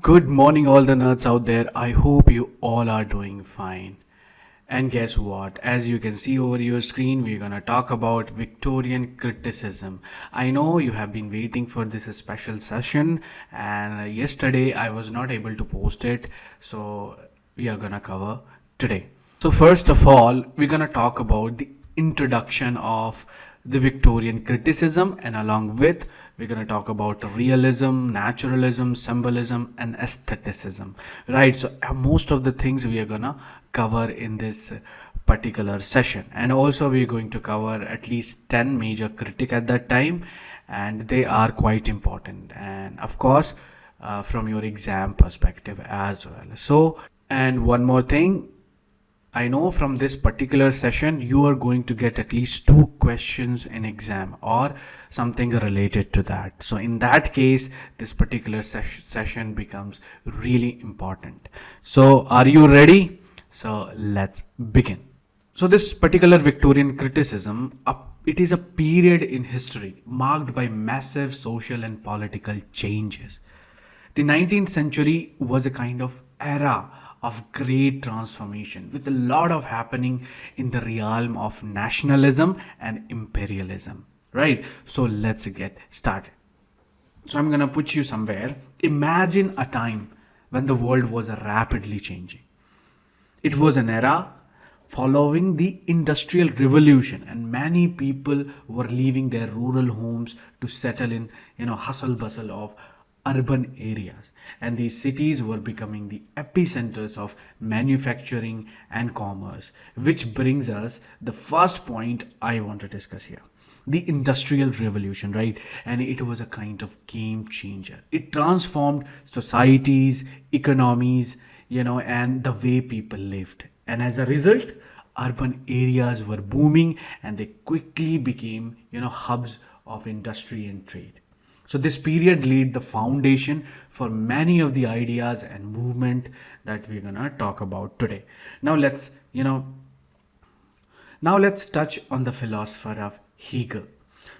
Good morning, all the nerds out there. I hope you all are doing fine. And guess what? As you can see over your screen, we're gonna talk about Victorian criticism. I know you have been waiting for this special session, and yesterday I was not able to post it, so we are gonna cover today. So, first of all, we're gonna talk about the introduction of the Victorian criticism, and along with we're going to talk about realism, naturalism, symbolism, and aestheticism. Right, so most of the things we are going to cover in this particular session, and also we're going to cover at least 10 major critic at that time, and they are quite important, and of course from your exam perspective as well. So, and one more thing, I know from this particular session you are going to get at least two questions in exam or something related to that. So in that case, this particular session becomes really important. So are you ready? So let's begin. So this particular Victorian criticism, it is a period in history marked by massive social and political changes. The 19th century was a kind of era of great transformation with a lot of happening in the realm of nationalism and imperialism. Right? So let's get started. So I'm going to put you somewhere. Imagine a time when the world was rapidly changing. It was an era following the industrial revolution, and many people were leaving their rural homes to settle in, hustle bustle of urban areas, and these cities were becoming the epicenters of manufacturing and commerce, which brings us the first point I want to discuss here: the industrial revolution. Right, and it was a kind of game changer. It transformed societies, economies, and the way people lived, and as a result urban areas were booming, and they quickly became hubs of industry and trade. So this period laid the foundation for many of the ideas and movement that we're going to talk about today. Now let's touch on the philosopher of Hegel.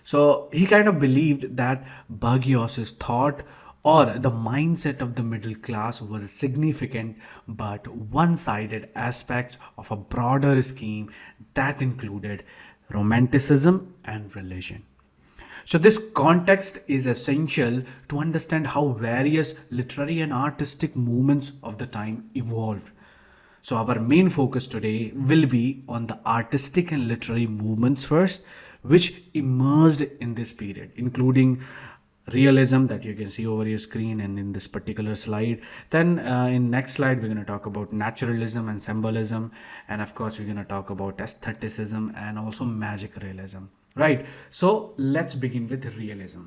So he kind of believed that bourgeois' thought or the mindset of the middle class was a significant but one-sided aspect of a broader scheme that included romanticism and religion. So this context is essential to understand how various literary and artistic movements of the time evolved. So our main focus today will be on the artistic and literary movements first, which emerged in this period, including realism that you can see over your screen and in this particular slide. Then in next slide we're going to talk about naturalism and symbolism, and of course we're going to talk about aestheticism and also magic realism. Right, so let's begin with realism.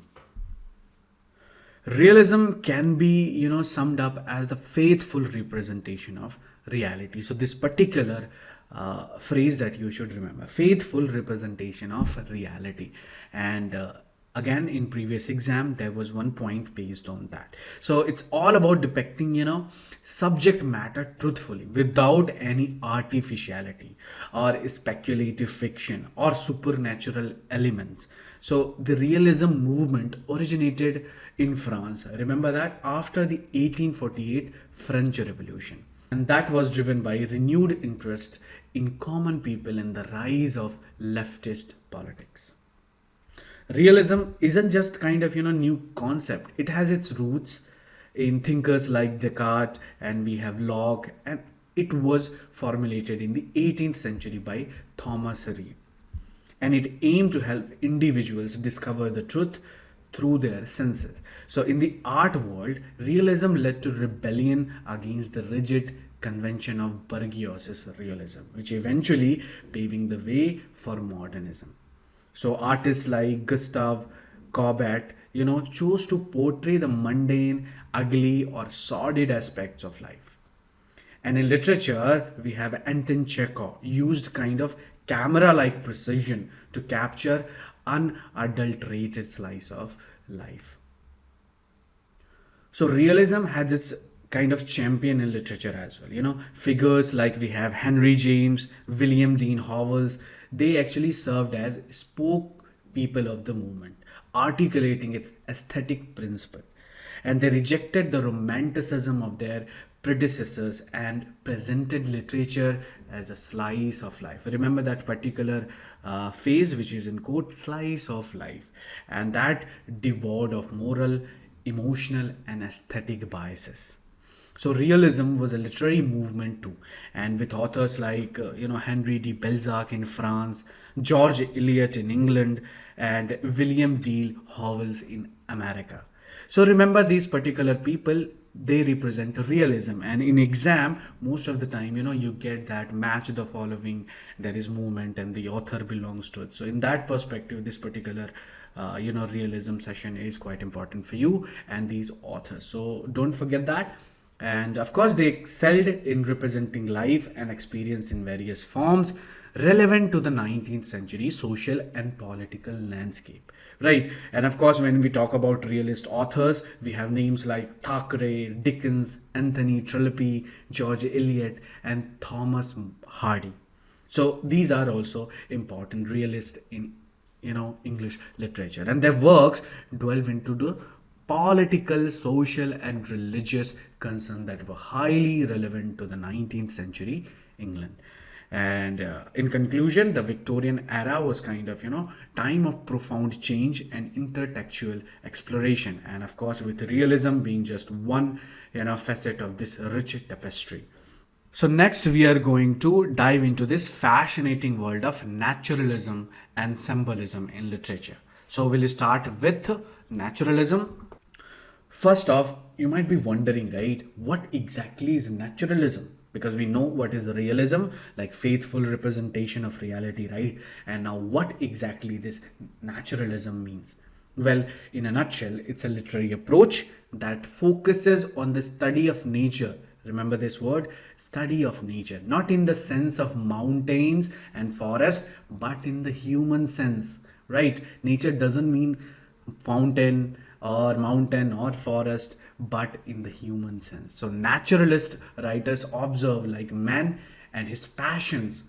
Realism can be summed up as the faithful representation of reality. So this particular phrase that you should remember: faithful representation of reality. And again, in previous exam there was one point based on that. So it's all about depicting subject matter truthfully without any artificiality or speculative fiction or supernatural elements. So the realism movement originated in France, remember that, after the 1848 French Revolution, and that was driven by renewed interest in common people and the rise of leftist politics. Realism isn't just kind of new concept. It has its roots in thinkers like Descartes, and we have Locke, and it was formulated in the 18th century by Thomas Reed, and it aimed to help individuals discover the truth through their senses. So in the art world, realism led to rebellion against the rigid convention of bourgeois realism, which eventually paving the way for modernism. So artists like Gustave Courbet, chose to portray the mundane, ugly, or sordid aspects of life. And in literature, we have Anton Chekhov used kind of camera-like precision to capture unadulterated slice of life. So realism has its kind of champion in literature as well. Figures like we have Henry James, William Dean Howells, they actually served as spoke people of the movement, articulating its aesthetic principle. And they rejected the romanticism of their predecessors and presented literature as a slice of life. Remember that particular phase, which is in quote, slice of life, and that devoid of moral, emotional, and aesthetic biases. So realism was a literary movement too, and with authors like Henry de Balzac in France, George Eliot in England, and William Deal Howells in America. So remember these particular people, they represent realism, and in exam most of the time you get that match the following, there is movement and the author belongs to it. So in that perspective, this particular realism session is quite important for you and these authors, so don't forget that. And of course, they excelled in representing life and experience in various forms relevant to the 19th century social and political landscape. Right. And of course, when we talk about realist authors, we have names like Thackeray, Dickens, Anthony Trollope, George Eliot, and Thomas Hardy. So these are also important realists in English literature, and their works delve into the political, social, and religious concerns that were highly relevant to the 19th century England. And in conclusion, the Victorian era was kind of, time of profound change and intertextual exploration. And of course, with realism being just one, facet of this rich tapestry. So next we are going to dive into this fascinating world of naturalism and symbolism in literature. So we'll start with naturalism. First off, you might be wondering, right, what exactly is naturalism? Because we know what is realism, like faithful representation of reality, right? And now what exactly this naturalism means? Well, in a nutshell, it's a literary approach that focuses on the study of nature. Remember this word, study of nature, not in the sense of mountains and forest, but in the human sense, right? Nature doesn't mean fountain or mountain or forest, but in the human sense. So naturalist writers observe like man and his passions,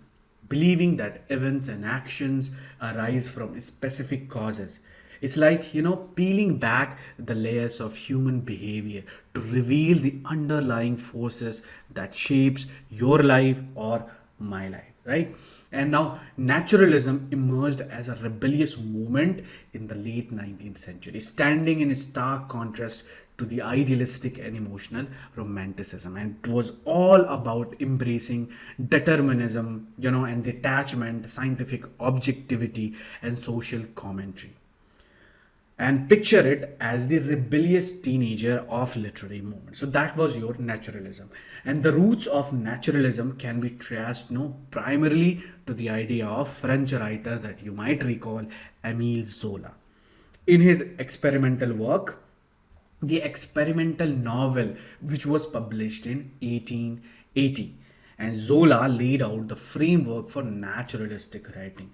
believing that events and actions arise from specific causes. It's like, peeling back the layers of human behavior to reveal the underlying forces that shapes your life or my life, right? And now naturalism emerged as a rebellious movement in the late 19th century, standing in stark contrast to the idealistic and emotional romanticism. And it was all about embracing determinism, and detachment, scientific objectivity, and social commentary. And picture it as the rebellious teenager of literary movement. So that was your naturalism. And the roots of naturalism can be traced primarily to the idea of French writer that you might recall, Émile Zola. In his experimental work, the experimental novel, which was published in 1880, and Zola laid out the framework for naturalistic writing.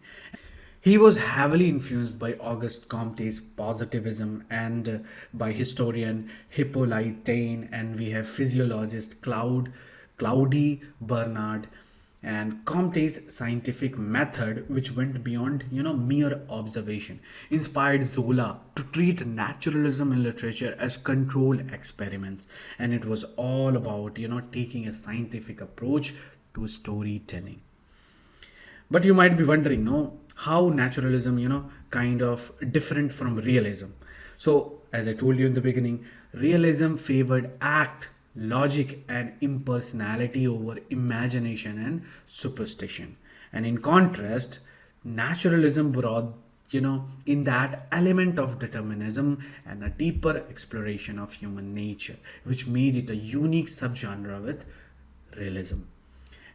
He was heavily influenced by Auguste Comte's positivism and by historian Hippolyte Taine, and we have physiologist Claudie Bernard, and Comte's scientific method, which went beyond mere observation, inspired Zola to treat naturalism in literature as controlled experiments, and it was all about taking a scientific approach to storytelling. But you might be wondering, no, how naturalism, kind of different from realism. So, as I told you in the beginning, realism favored act, logic, and impersonality over imagination and superstition. And in contrast, naturalism brought, in that element of determinism and a deeper exploration of human nature, which made it a unique subgenre with realism.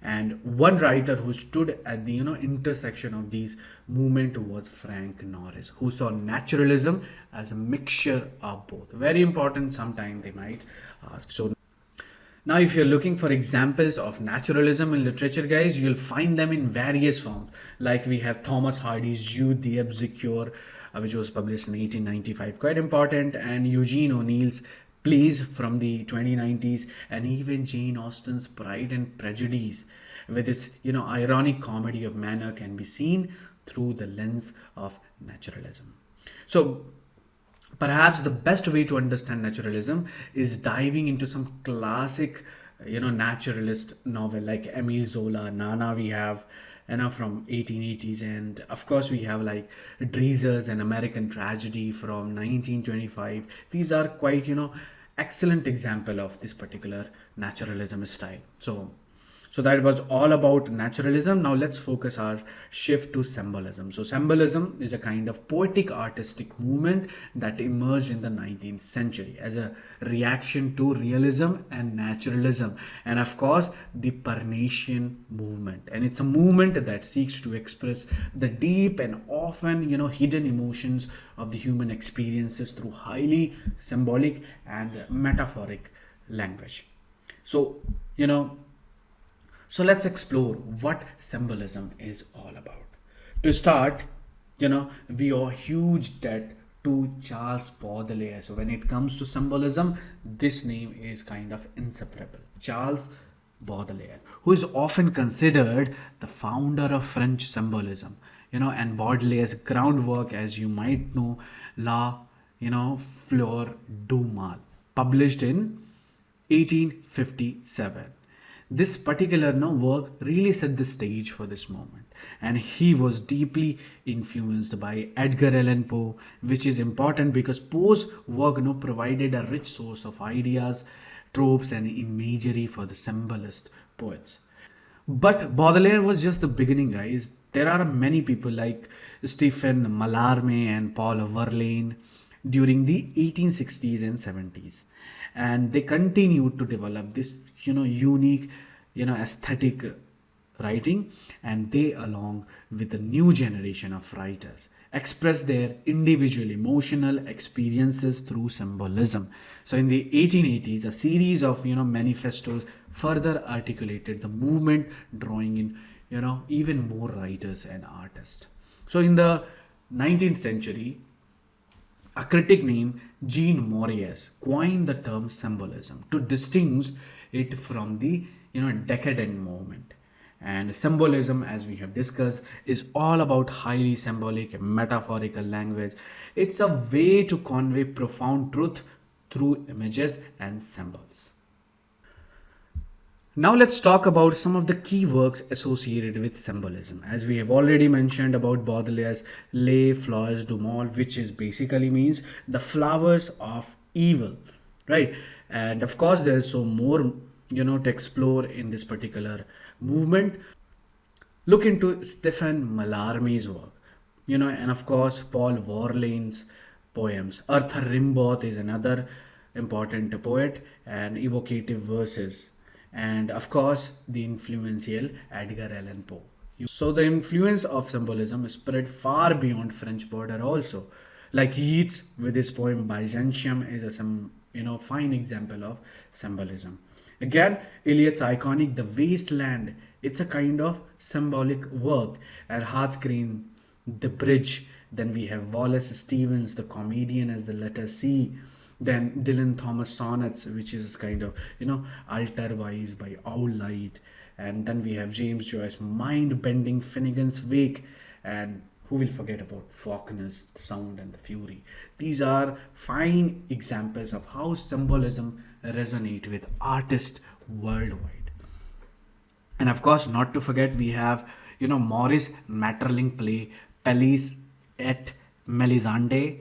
And one writer who stood at the intersection of these movement was Frank Norris, who saw naturalism as a mixture of both. Very important, sometime they might ask. So now if you're looking for examples of naturalism in literature, guys, you'll find them in various forms. Like we have Thomas Hardy's Jude the Obscure, which was published in 1895, quite important, and Eugene O'Neill's plays from the 2090s, and even Jane Austen's Pride and Prejudice with its ironic comedy of manner can be seen through the lens of naturalism. So Perhaps the best way to understand naturalism is diving into some classic, naturalist novel like Emile Zola, Nana. We have, from 1880s, and of course we have like Dreezer's An American Tragedy from 1925. These are quite, excellent example of this particular naturalism style. So that was all about naturalism. Now let's focus our shift to symbolism. So symbolism is a kind of poetic artistic movement that emerged in the 19th century as a reaction to realism and naturalism, and of course the Parnassian movement. And it's a movement that seeks to express the deep and often hidden emotions of the human experiences through highly symbolic and metaphoric language. So you know so let's explore what symbolism is all about. To start, we owe huge debt to Charles Baudelaire. So when it comes to symbolism, this name is kind of inseparable. Charles Baudelaire, who is often considered the founder of French symbolism, and Baudelaire's groundwork, as you might know, La, Fleur du Mal, published in 1857. This particular work really set the stage for this moment, and he was deeply influenced by Edgar Allan Poe, which is important because Poe's work provided a rich source of ideas, tropes, and imagery for the symbolist poets. But Baudelaire was just the beginning, guys. There are many people like Stephen Mallarmé and Paul Verlaine during the 1860s and 70s, and they continued to develop this unique aesthetic writing, and they, along with the new generation of writers, express their individual emotional experiences through symbolism. So in the 1880s, a series of manifestos further articulated the movement, drawing in even more writers and artists. So in the 19th century, a critic named Jean Maurice coined the term symbolism to distinguish it from the decadent movement. And symbolism, as we have discussed, is all about highly symbolic and metaphorical language. It's a way to convey profound truth through images and symbols. Now let's talk about some of the key works associated with symbolism. As we have already mentioned about Baudelaire's Les Fleurs du Mal, which is basically means the flowers of evil, right? And of course there's so more to explore in this particular movement. Look into Stephen Mallarmé's work, and of course Paul Verlaine's poems. Arthur Rimbaud is another important poet and evocative verses, and of course the influential Edgar Allan Poe. So the influence of symbolism spread far beyond French border also. Like Yeats with his poem Byzantium is a fine example of symbolism. Again, Eliot's iconic The Waste Land, it's a kind of symbolic work. And Heart's-Crane, The Bridge. Then we have Wallace Stevens, The Comedian as the Letter C. Then Dylan Thomas Sonnets, which is kind of, Alterwise by Owl Light. And then we have James Joyce, Mind-Bending Finnegan's Wake. And who will forget about Faulkner's The Sound and the Fury? These are fine examples of how symbolism resonate with artists worldwide. And of course, not to forget, we have Maurice Maeterlinck play Pelleas et Melisande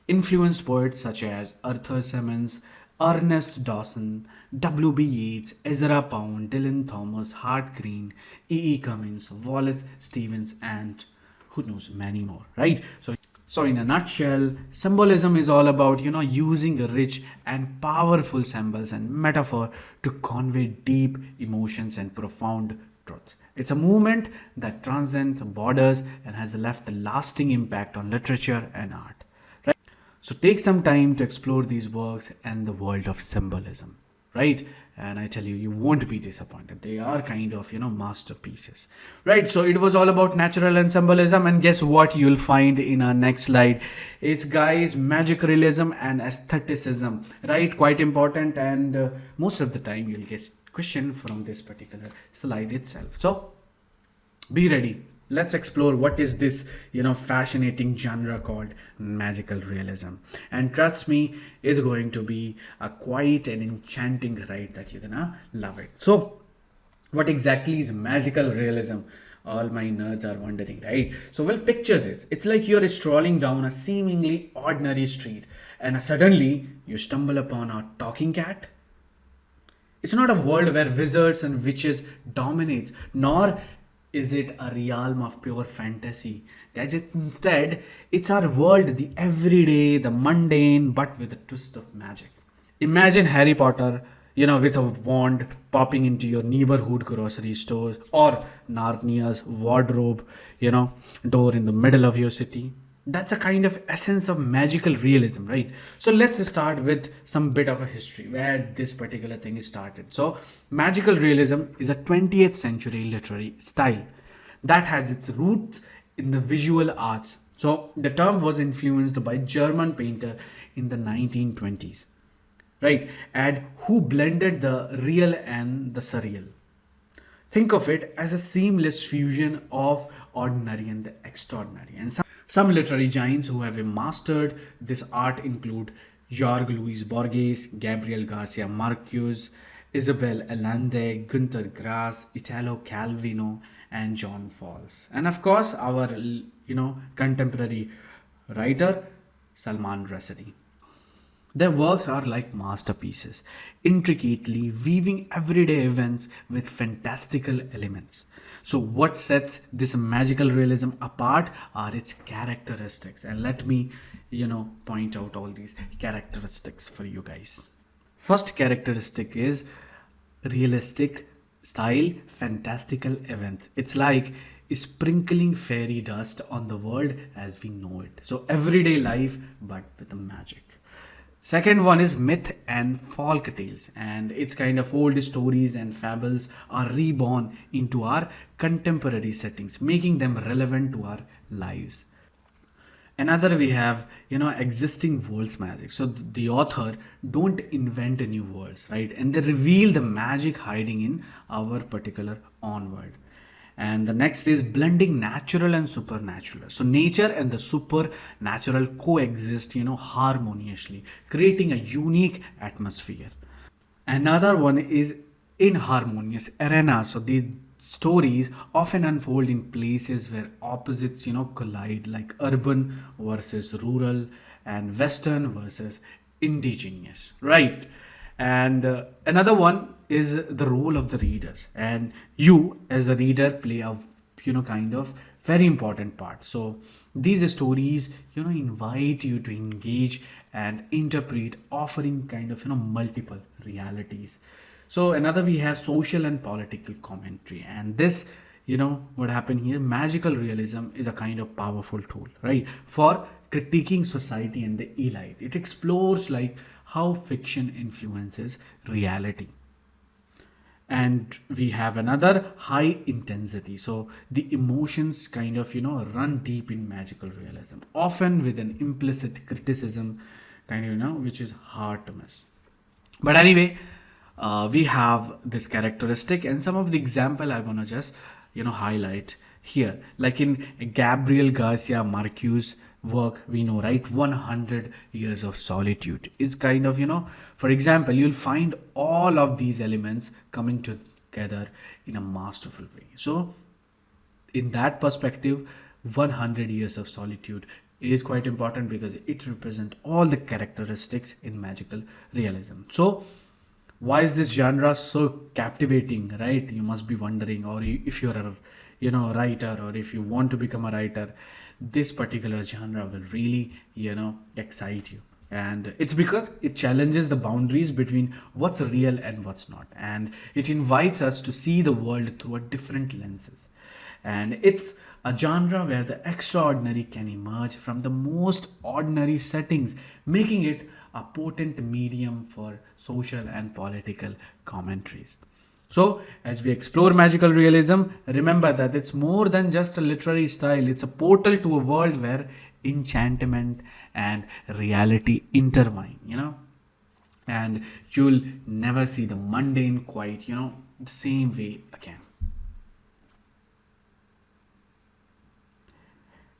influenced poets such as Arthur Symons, Ernest Dawson, W.B. Yeats, Ezra Pound, Dylan Thomas, Hart-Crane, E.E. Cummins, Wallace Stevens, and who knows, many more, right? So in a nutshell, symbolism is all about, using rich and powerful symbols and metaphor to convey deep emotions and profound truth. It's a movement that transcends borders and has left a lasting impact on literature and art, right? So take some time to explore these works and the world of symbolism, right? And I tell you, you won't be disappointed. They are kind of, masterpieces, right? So it was all about natural and symbolism. And guess what you'll find in our next slide? It's, guys, magic realism and aestheticism, right? Quite important. And most of the time you'll get question from this particular slide itself. So be ready. let's explore what is this, fascinating genre called magical realism. And trust me, it's going to be a quite an enchanting ride that you're gonna love it. So, what exactly is magical realism? All my nerds are wondering, right? So, well, picture this. It's like you're strolling down a seemingly ordinary street, and suddenly you stumble upon a talking cat. It's not a world where wizards and witches dominate, nor is it a realm of pure fantasy. Guys, it's our world, the everyday, the mundane, but with a twist of magic. Imagine Harry Potter, with a wand popping into your neighborhood grocery stores, or Narnia's wardrobe, door in the middle of your city. That's a kind of essence of magical realism, right? So let's start with some bit of a history where this particular thing is started. So magical realism is a 20th century literary style that has its roots in the visual arts. So the term was influenced by German painter in the 1920s, right? And who blended the real and the surreal. Think of it as a seamless fusion of ordinary and the extraordinary. And some literary giants who have mastered this art include Jorge Luis Borges, Gabriel Garcia Marquez, Isabel Allende, Günter Grass, Italo Calvino, and John Fowles. And of course, our contemporary writer Salman Rushdie. Their works are like masterpieces, intricately weaving everyday events with fantastical elements. So, what sets this magical realism apart are its characteristics. And let me, point out all these characteristics for you guys. First characteristic is realistic style, fantastical events. It's like sprinkling fairy dust on the world as we know it. So, everyday life, but with a magic. Second one is myth and folk tales, and it's kind of old stories and fables are reborn into our contemporary settings, making them relevant to our lives. Another we have, existing worlds magic. So the author don't invent new worlds, right? And they reveal the magic hiding in our particular own world. And the next is blending natural and supernatural. So nature and the supernatural coexist, harmoniously, creating a unique atmosphere. Another one is inharmonious arena. So the stories often unfold in places where opposites, collide, like urban versus rural and western versus indigenous, right? And another one is the role of the readers, and you as the reader play a kind of very important part. So these stories invite you to engage and interpret, offering kind of multiple realities. So another we have social and political commentary, and this what happened here, magical realism is a kind of powerful tool, right, for critiquing society and the elite. It explores like how fiction influences reality. And we have another high intensity. So the emotions kind of run deep in magical realism, often with an implicit criticism kind of which is hard to miss. But anyway, we have this characteristic, and some of the example I want to just highlight here, like in Gabriel Garcia Marquez work, we know, right, 100 years of solitude. It's kind of for example, you'll find all of these elements coming together in a masterful way. So in that perspective, 100 years of solitude is quite important because it represents all the characteristics in magical realism. So why is this genre so captivating, right? You must be wondering. Or if you're a writer, or if you want to become a writer, this particular genre will really excite you. And it's because it challenges the boundaries between what's real and what's not, and it invites us to see the world through a different lenses. And it's a genre where the extraordinary can emerge from the most ordinary settings, making it a potent medium for social and political commentaries. So, as we explore magical realism, remember that it's more than just a literary style, it's a portal to a world where enchantment and reality intertwine, and you'll never see the mundane quite, the same way again.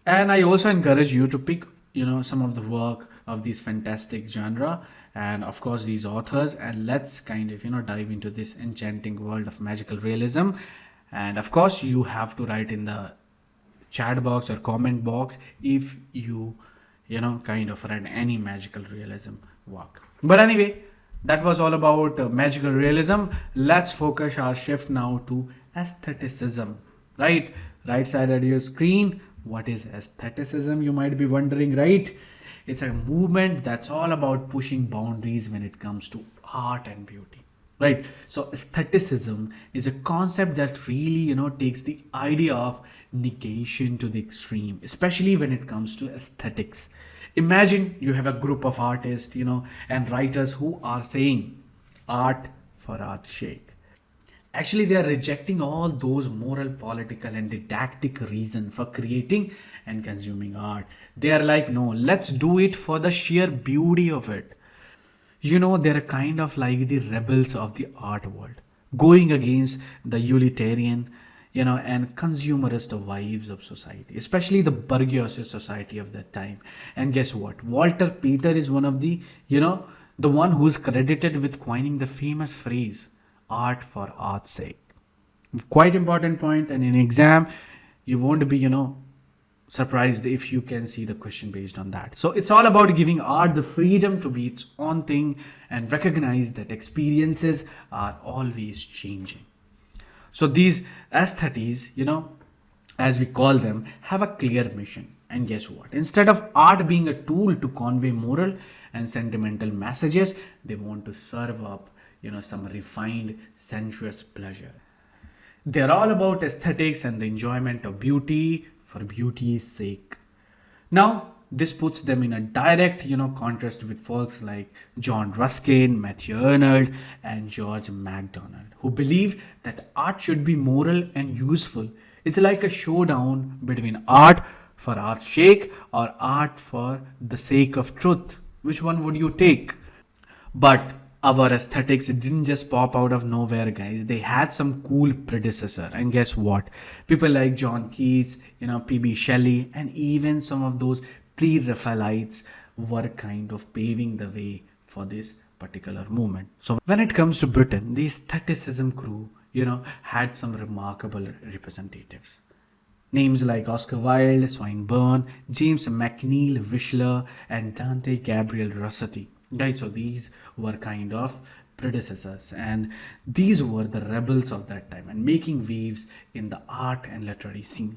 And I also encourage you to pick, some of the work of these fantastic genre and of course these authors, and let's kind of, dive into this enchanting world of magical realism. And of course, you have to write in the chat box or comment box if you kind of read any magical realism work. But anyway, that was all about magical realism. Let's focus our shift now to aestheticism. Right side of your screen. What is aestheticism, you might be wondering, right? It's a movement that's all about pushing boundaries when it comes to art and beauty, right? So aestheticism is a concept that really takes the idea of negation to the extreme, especially when it comes to aesthetics. Imagine you have a group of artists and writers who are saying art for art's sake. Actually, they are rejecting all those moral, political, and didactic reason for creating and consuming art. They are like, no, let's do it for the sheer beauty of it. They're kind of like the rebels of the art world, going against the utilitarian, and consumerist vibes of society, especially the bourgeoisie society of that time. And guess what? Walter Peter is one of the one who's credited with coining the famous phrase, art for art's sake. Quite important point, and in exam, you won't be, surprised if you can see the question based on that. So it's all about giving art the freedom to be its own thing and recognize that experiences are always changing. So these aesthetes, as we call them, have a clear mission. And guess what? Instead of art being a tool to convey moral and sentimental messages, they want to serve up, some refined, sensuous pleasure. They're all about aesthetics and the enjoyment of beauty for beauty's sake. Now, this puts them in a direct, contrast with folks like John Ruskin, Matthew Arnold, and George MacDonald, who believe that art should be moral and useful. It's like a showdown between art for art's sake or art for the sake of truth. Which one would you take? But our aesthetics didn't just pop out of nowhere, guys. They had some cool predecessor. And guess what? People like John Keats, P.B. Shelley, and even some of those pre-Raphaelites were kind of paving the way for this particular movement. So when it comes to Britain, the aestheticism crew, had some remarkable representatives. Names like Oscar Wilde, Swinburne, James McNeill Whistler, and Dante Gabriel Rossetti. Right, so these were kind of predecessors, and these were the rebels of that time and making waves in the art and literary scene.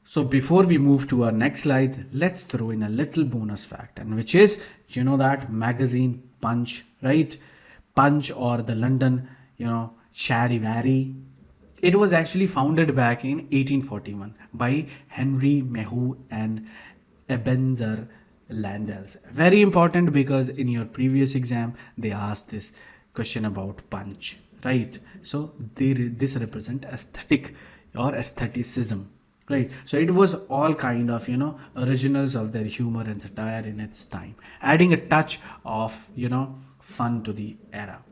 So before we move to our next slide, let's throw in a little bonus fact, and which is, that magazine Punch, right? Punch, or the London, Charivari. It was actually founded back in 1841 by Henry Mehu and Ebenezer Landers. Very important, because in your previous exam they asked this question about Punch, right? So this represent aesthetic or aestheticism, right? So it was all kind of originals of their humor and satire in its time, adding a touch of fun to the era.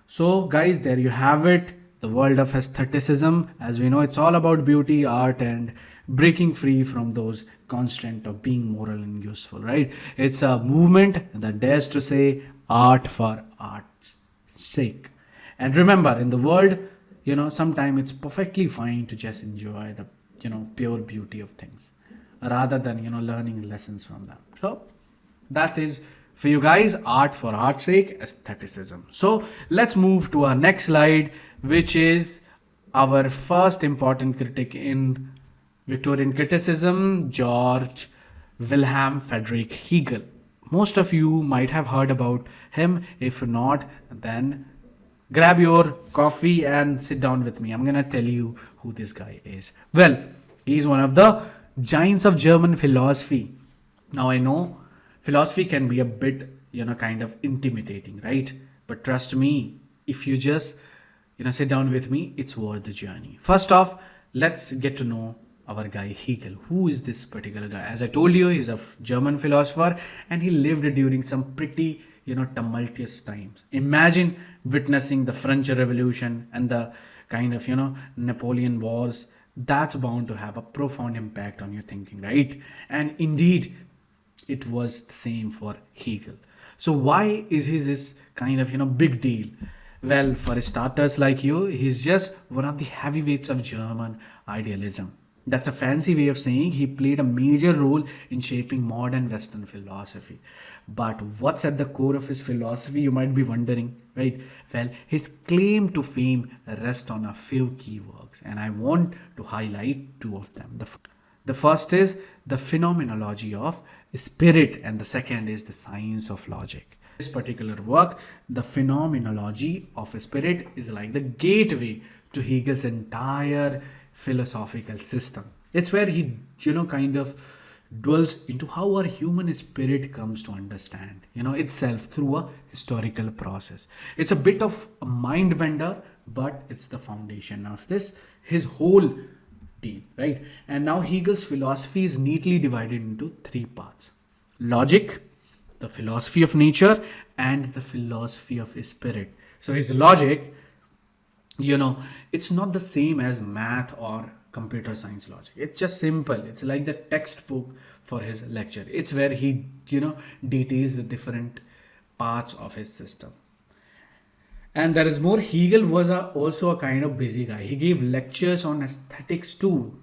So guys, there you have it, the world of aestheticism. As we know, it's all about beauty, art, and breaking free from those constraint of being moral and useful, right? It's a movement that dares to say art for art's sake. And remember, in the world, sometimes it's perfectly fine to just enjoy the pure beauty of things rather than learning lessons from them. So that is for you guys, art for art's sake, aestheticism. So let's move to our next slide, which is our first important critic in Victorian criticism, Georg Wilhelm Friedrich Hegel. Most of you might have heard about him. If not, then grab your coffee and sit down with me. I'm gonna tell you who this guy is. Well, he's one of the giants of German philosophy. Now I know philosophy can be a bit, kind of intimidating, right? But trust me, if you just, sit down with me, it's worth the journey. First off, let's get to know our guy Hegel. Who is this particular guy? As I told you, he's a German philosopher, and he lived during some pretty, tumultuous times. Imagine witnessing the French Revolution and the kind of, Napoleon Wars that's bound to have a profound impact on your thinking, right? And indeed, it was the same for Hegel. So why is he this kind of big deal? Well, for starters like you, he's just one of the heavyweights of German idealism. That's a fancy way of saying he played a major role in shaping modern Western philosophy. But what's at the core of his philosophy, you might be wondering, right? Well, his claim to fame rests on a few key works, and I want to highlight two of them. The first is the phenomenology of spirit, and the second is the science of logic. This particular work, the phenomenology of spirit, is like the gateway to Hegel's entire philosophical system. It's where he, kind of dwells into how our human spirit comes to understand, itself through a historical process. It's a bit of a mind bender, but it's the foundation of his whole deal, right? And now Hegel's philosophy is neatly divided into three parts: logic, the philosophy of nature, and the philosophy of spirit. So his logic, it's not the same as math or computer science logic. It's just simple. It's like the textbook for his lecture. It's where he, details the different parts of his system. And there is more. Hegel was also a kind of busy guy. He gave lectures on aesthetics too.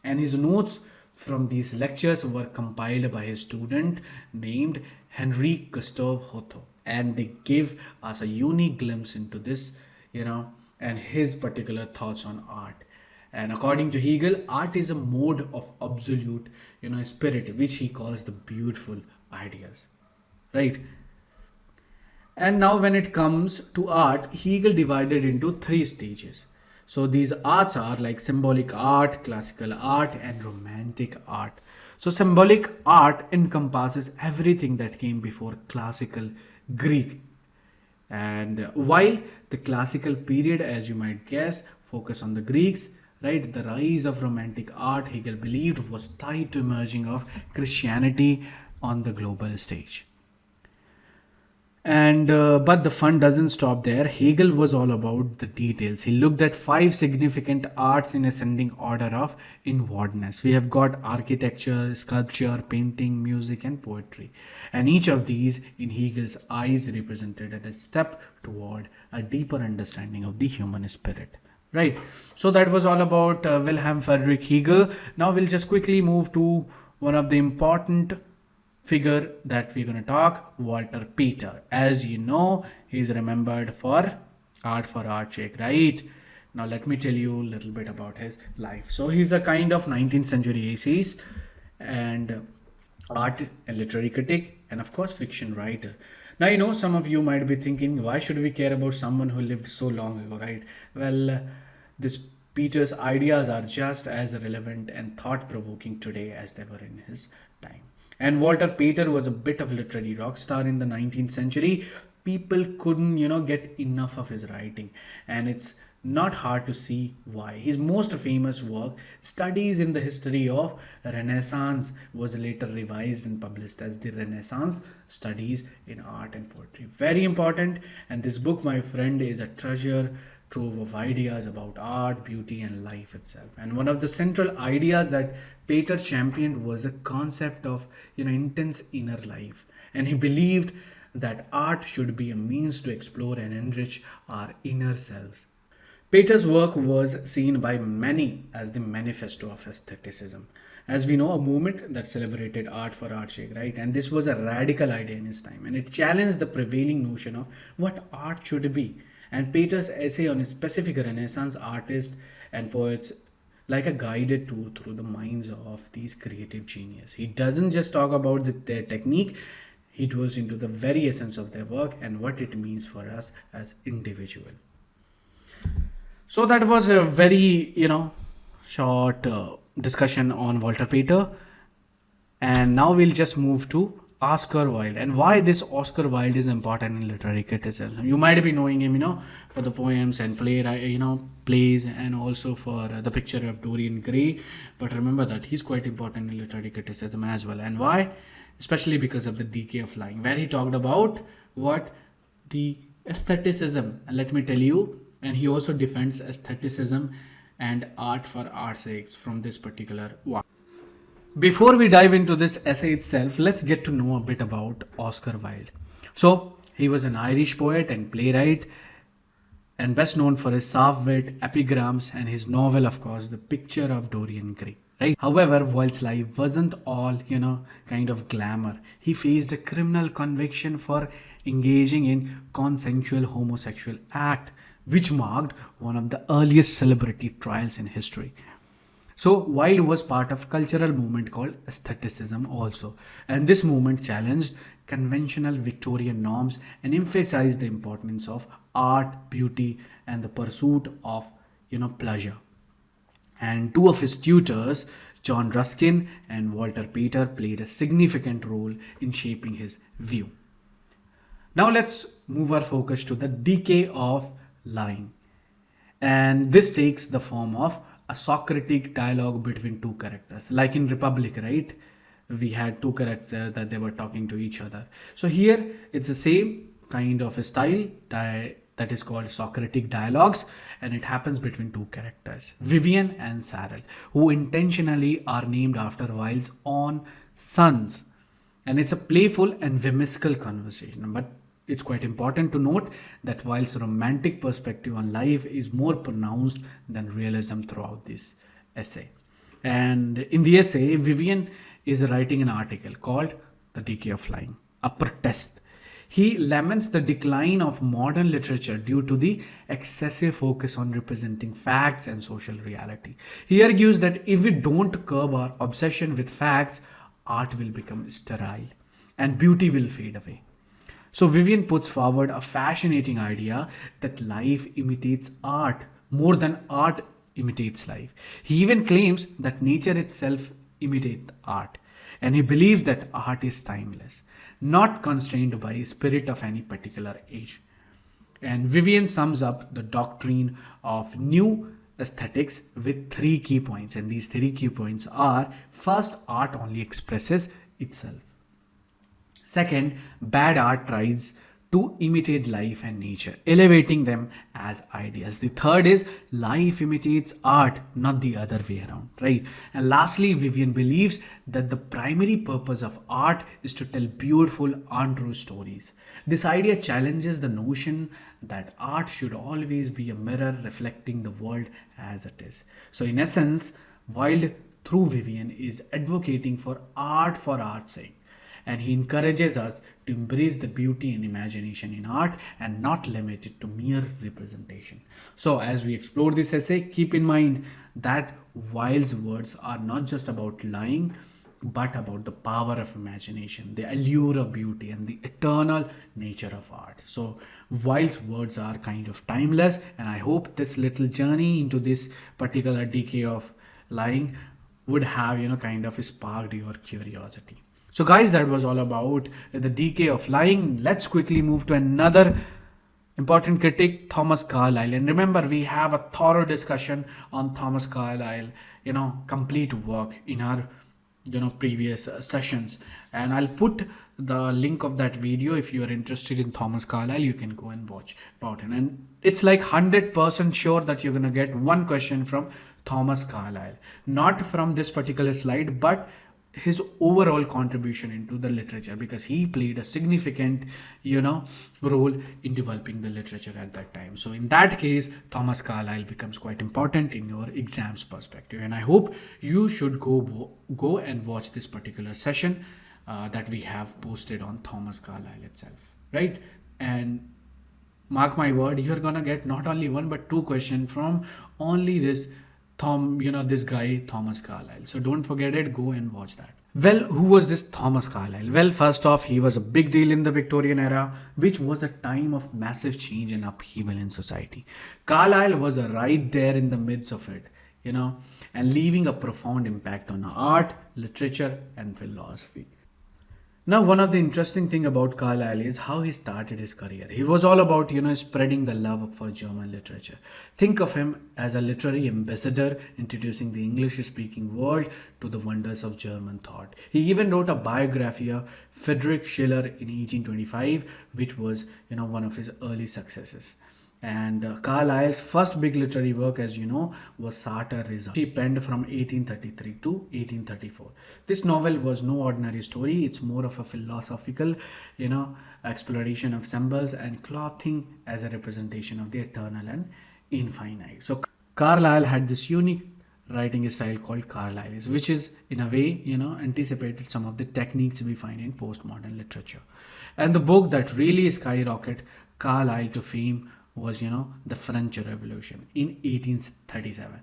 And his notes from these lectures were compiled by his student named Henrik Gustav Hotto. And they give us a unique glimpse into this, and his particular thoughts on art. And according to Hegel, art is a mode of absolute, spirit, which he calls the beautiful ideas, right? And now when it comes to art, Hegel divided into three stages. So these arts are like symbolic art, classical art, and romantic art. So symbolic art encompasses everything that came before classical Greek. And while the classical period, as you might guess, focus on the Greeks, right? The rise of romantic art, Hegel believed, was tied to emerging of Christianity on the global stage. And but the fun doesn't stop there. Hegel was all about the details. He looked at five significant arts in ascending order of inwardness. We have got architecture, sculpture, painting, music, and poetry. And each of these, in Hegel's eyes, represented a step toward a deeper understanding of the human spirit. Right. So that was all about Wilhelm Friedrich Hegel. Now we'll just quickly move to one of the important figure that we're going to talk, Walter Peter. As you know, he's remembered for Art's sake, right? Now let me tell you a little bit about his life. So he's a kind of 19th century essayist and art and literary critic, and of course fiction writer. Now some of you might be thinking, why should we care about someone who lived so long ago, right? Well, this Peter's ideas are just as relevant and thought-provoking today as they were in his time. And Walter Pater was a bit of literary rock star in the 19th century. People couldn't, get enough of his writing. And it's not hard to see why. His most famous work, Studies in the History of Renaissance, was later revised and published as the Renaissance Studies in Art and Poetry. Very important. And this book, my friend, is a treasure trove of ideas about art, beauty, and life itself. And one of the central ideas that Pater championed was the concept of intense inner life. And he believed that art should be a means to explore and enrich our inner selves. Pater's work was seen by many as the manifesto of aestheticism. As we know, a movement that celebrated art for art's sake, right? And this was a radical idea in his time, and it challenged the prevailing notion of what art should be. And Pater's essay on a specific Renaissance artists and poets like a guided tour through the minds of these creative geniuses. He doesn't just talk about their technique, he dwells into the very essence of their work and what it means for us as individuals. So that was a very, short discussion on Walter Pater. And now we'll just move to Oscar Wilde, and why this Oscar Wilde is important in literary criticism. You might be knowing him, for the poems and plays, and also for the picture of Dorian Gray. But remember that he's quite important in literary criticism as well. And why? Especially because of the Decay of Lying, where he talked about what the aestheticism. And let me tell you, and he also defends aestheticism and art for art's sake from this particular one. Before we dive into this essay itself, let's get to know a bit about Oscar Wilde. So, he was an Irish poet and playwright, and best known for his sharp wit, epigrams, and his novel, of course, The Picture of Dorian Gray. Right? However, Wilde's life wasn't all, kind of glamour. He faced a criminal conviction for engaging in consensual homosexual act, which marked one of the earliest celebrity trials in history. So Wilde was part of cultural movement called Aestheticism also, and this movement challenged conventional Victorian norms and emphasized the importance of art, beauty, and the pursuit of pleasure. And two of his tutors, John Ruskin and Walter Pater, played a significant role in shaping his view. Now let's move our focus to the decay of lying. And this takes the form of a Socratic dialogue between two characters. Like in Republic, right? We had two characters that they were talking to each other. So here it's the same kind of a style that is called Socratic dialogues, and it happens between two characters, Vivian and Cyril, who intentionally are named after Wilde's own sons. And it's a playful and whimsical conversation, but it's quite important to note that Wilde's romantic perspective on life is more pronounced than realism throughout this essay. And in the essay, Vivian is writing an article called The Decay of Lying, a protest. He laments the decline of modern literature due to the excessive focus on representing facts and social reality. He argues that if we don't curb our obsession with facts, art will become sterile and beauty will fade away. So Vivian puts forward a fascinating idea that life imitates art more than art imitates life. He even claims that nature itself imitates art, and he believes that art is timeless, not constrained by spirit of any particular age. And Vivian sums up the doctrine of new aesthetics with three key points, and these three key points are: first, art only expresses itself. Second, bad art tries to imitate life and nature, elevating them as ideals. The third is life imitates art, not the other way around, right? And lastly, Vivian believes that the primary purpose of art is to tell beautiful, untrue stories. This idea challenges the notion that art should always be a mirror reflecting the world as it is. So in essence, Wilde, through Vivian, is advocating for art's sake, and he encourages us to embrace the beauty and imagination in art and not limit it to mere representation. So as we explore this essay, keep in mind that Wilde's words are not just about lying, but about the power of imagination, the allure of beauty, and the eternal nature of art. So Wilde's words are kind of timeless, and I hope this little journey into this particular decay of lying would have kind of sparked your curiosity. So guys, that was all about the decay of lying. Let's quickly move to another important critic, Thomas Carlyle. And remember, we have a thorough discussion on Thomas Carlyle, complete work in our previous sessions, and I'll put the link of that video. If you are interested in Thomas Carlyle, you can go and watch about it. And it's like 100% sure that you're gonna get one question from Thomas Carlyle, not from this particular slide, but his overall contribution into the literature, because he played a significant role in developing the literature at that time. So in that case, Thomas Carlyle becomes quite important in your exams perspective, and I hope you should go and watch this particular session that we have posted on Thomas Carlyle itself, right? And mark my word, you're gonna get not only one but two questions from only this this guy Thomas Carlyle. So don't forget it, go and watch that. Well, who was this Thomas Carlyle? Well, first off, he was a big deal in the Victorian era, which was a time of massive change and upheaval in society. Carlyle was right there in the midst of it, and leaving a profound impact on art, literature, and philosophy. Now, one of the interesting thing about Carlyle is how he started his career. He was all about, spreading the love for German literature. Think of him as a literary ambassador, introducing the English-speaking world to the wonders of German thought. He even wrote a biography of Friedrich Schiller in 1825, which was, one of his early successes. And Carlyle's first big literary work, as you know, was Satirism. She penned from 1833 to 1834. This novel was no ordinary story. It's more of a philosophical, exploration of symbols and clothing as a representation of the eternal and infinite. So Carlyle had this unique writing style called Carlyle's, which is in a way, anticipated some of the techniques we find in postmodern literature. And the book that really skyrocketed Carlyle to fame was, the French Revolution in 1837.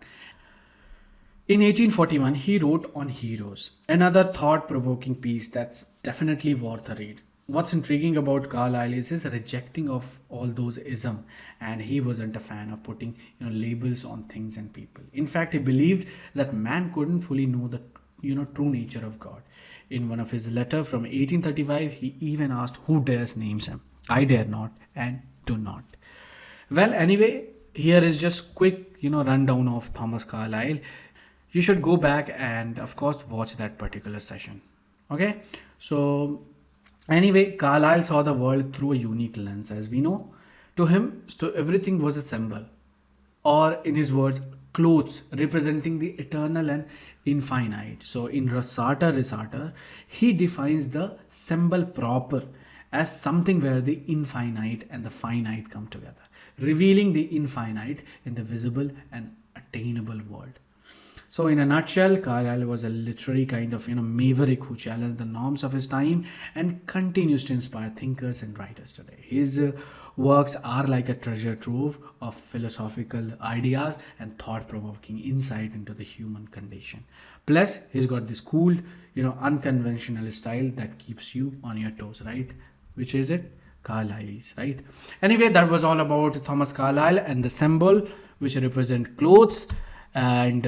In 1841, he wrote on heroes, another thought-provoking piece that's definitely worth a read. What's intriguing about Carlyle is his rejecting of all those ism, and he wasn't a fan of putting labels on things and people. In fact, he believed that man couldn't fully know the true nature of God. In one of his letters from 1835, he even asked who dares names him. I dare not and do not. Well, anyway, here is just quick, rundown of Thomas Carlyle. You should go back and, of course, watch that particular session. Okay, so anyway, Carlyle saw the world through a unique lens, as we know. To him, everything was a symbol, or in his words, clothes representing the eternal and infinite. So in Risata, he defines the symbol proper as something where the infinite and the finite come together, revealing the infinite in the visible and attainable world. So in a nutshell, Carlyle was a literary kind of maverick who challenged the norms of his time and continues to inspire thinkers and writers today. His works are like a treasure trove of philosophical ideas and thought-provoking insight into the human condition. Plus, he's got this cool, unconventional style that keeps you on your toes, right? Which is it? Carlyle's, right? Anyway, that was all about Thomas Carlyle and the symbol which represent clothes. And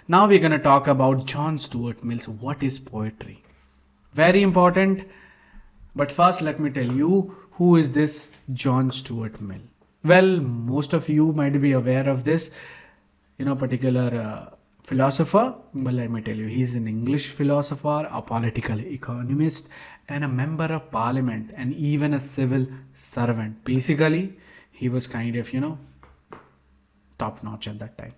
now we're going to talk about John Stuart Mill's What is Poetry? Very important. But first, let me tell you, who is this John Stuart Mill? Well, most of you might be aware of this, particular philosopher. Well, let me tell you, he's an English philosopher, a political economist, and a member of parliament, and even a civil servant. Basically, he was kind of, top notch at that time.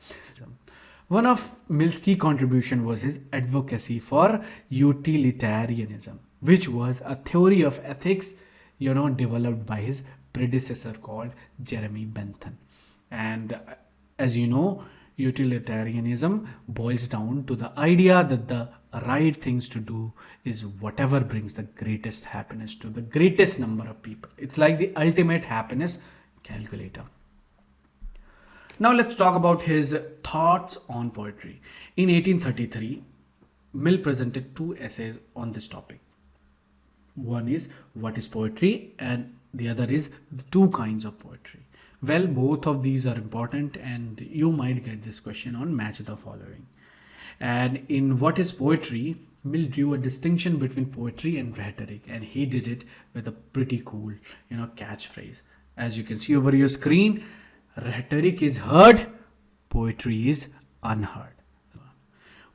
One of Mill's key contribution was his advocacy for utilitarianism, which was a theory of ethics, developed by his predecessor called Jeremy Bentham. And as you know, utilitarianism boils down to the idea that the right things to do is whatever brings the greatest happiness to the greatest number of people. It's like the ultimate happiness calculator. Now let's talk about his thoughts on poetry. In 1833, Mill presented two essays on this topic. One is What is Poetry, and the other is The Two Kinds of Poetry. Well, both of these are important, and you might get this question on Match the Following. And in What is Poetry, Mill drew a distinction between poetry and rhetoric, and he did it with a pretty cool, catchphrase. As you can see over your screen, rhetoric is heard, poetry is unheard.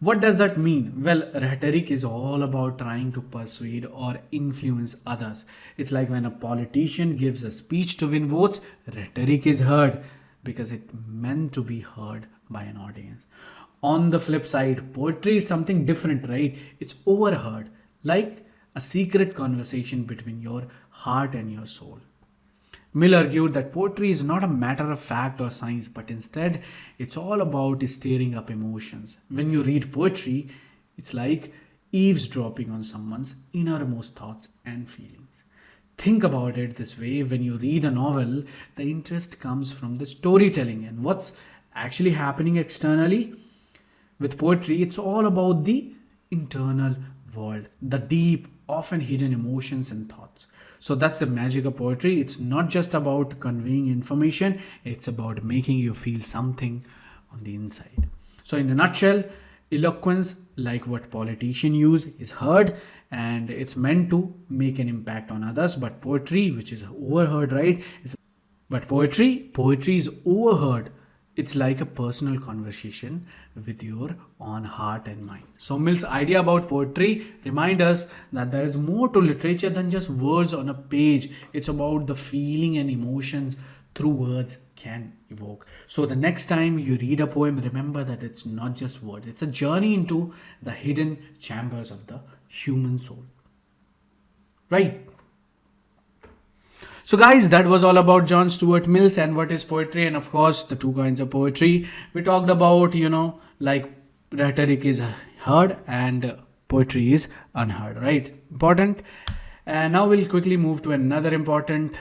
What does that mean? Well, rhetoric is all about trying to persuade or influence others. It's like when a politician gives a speech to win votes, rhetoric is heard because it's meant to be heard by an audience. On the flip side, poetry is something different, right? It's overheard, like a secret conversation between your heart and your soul. Mill argued that poetry is not a matter of fact or science, but instead it's all about stirring up emotions. When you read poetry, it's like eavesdropping on someone's innermost thoughts and feelings. Think about it this way: when you read a novel, the interest comes from the storytelling and what's actually happening externally. With poetry, it's all about the internal world, the deep, often hidden emotions and thoughts. So that's the magic of poetry. It's not just about conveying information, it's about making you feel something on the inside. So in a nutshell, eloquence, like what politicians use, is heard and it's meant to make an impact on others. But poetry, which is overheard, right? Poetry is overheard. It's like a personal conversation with your own heart and mind. So Mill's idea about poetry reminds us that there is more to literature than just words on a page. It's about the feeling and emotions through words can evoke. So the next time you read a poem, remember that it's not just words, it's a journey into the hidden chambers of the human soul. Right? So guys, that was all about John Stuart Mills and what is poetry, and of course the two kinds of poetry. We talked about, like rhetoric is heard and poetry is unheard, right? Important. And now we'll quickly move to another important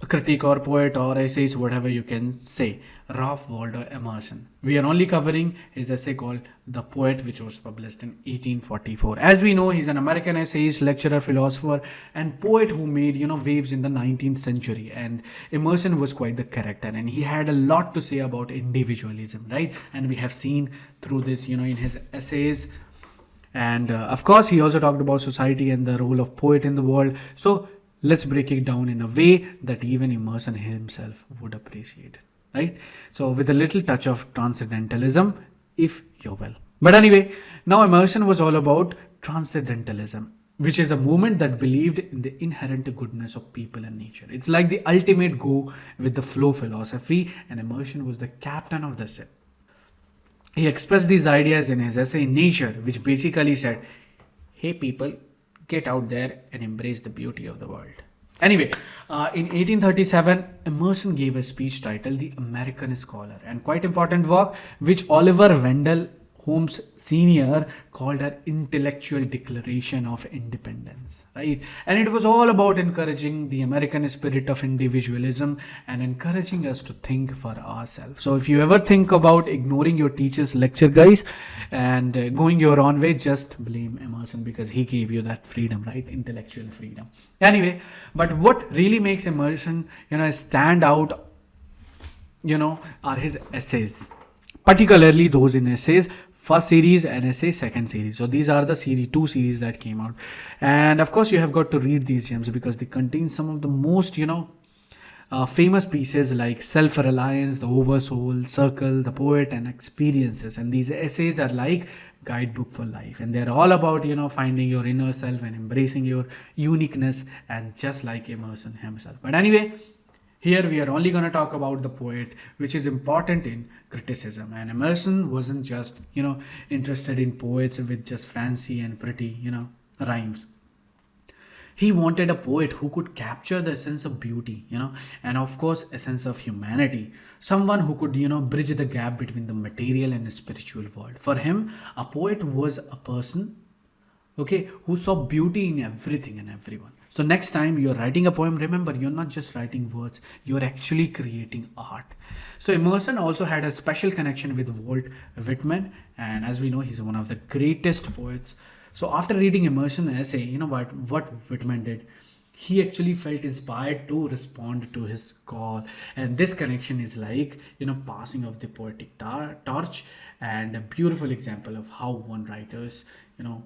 critic or poet or essays, whatever you can say, Ralph Waldo Emerson. We are only covering his essay called The Poet, which was published in 1844. As we know, he's an American essayist, lecturer, philosopher, and poet who made, waves in the 19th century. And Emerson was quite the character, and he had a lot to say about individualism, right? And we have seen through this, in his essays. And of course, he also talked about society and the role of poet in the world. So let's break it down in a way that even Emerson himself would appreciate, right? So with a little touch of transcendentalism, if you will. But anyway, now Emerson was all about transcendentalism, which is a movement that believed in the inherent goodness of people and nature. It's like the ultimate go with the flow philosophy, and Emerson was the captain of the ship. He expressed these ideas in his essay Nature, which basically said, hey people, get out there and embrace the beauty of the world. Anyway, in 1837, Emerson gave a speech titled The American Scholar, and quite important work, which Oliver Wendell Holmes Sr. called an intellectual declaration of independence, right? And it was all about encouraging the American spirit of individualism and encouraging us to think for ourselves. So if you ever think about ignoring your teacher's lecture, guys, and going your own way, just blame Emerson, because he gave you that freedom, right? Intellectual freedom. Anyway, but what really makes Emerson, stand out, are his essays, particularly those in essays first series and essay second series. So these are the two series that came out, and of course you have got to read these gems because they contain some of the most famous pieces like Self-Reliance, The Oversoul, Circle, The Poet, and Experiences. And these essays are like guidebook for life, and they're all about finding your inner self and embracing your uniqueness, and just like Emerson himself. But anyway, here we are only going to talk about the poet, which is important in criticism. And Emerson wasn't just, interested in poets with just fancy and pretty, rhymes. He wanted a poet who could capture the essence of beauty, and of course, a sense of humanity. Someone who could, bridge the gap between the material and the spiritual world. For him, a poet was a person, who saw beauty in everything and everyone. So next time you're writing a poem, remember, you're not just writing words, you're actually creating art. So Emerson also had a special connection with Walt Whitman, and as we know, he's one of the greatest poets. So after reading Emerson's essay, what Whitman did? He actually felt inspired to respond to his call. And this connection is like, passing of the poetic torch, and a beautiful example of how one writer's,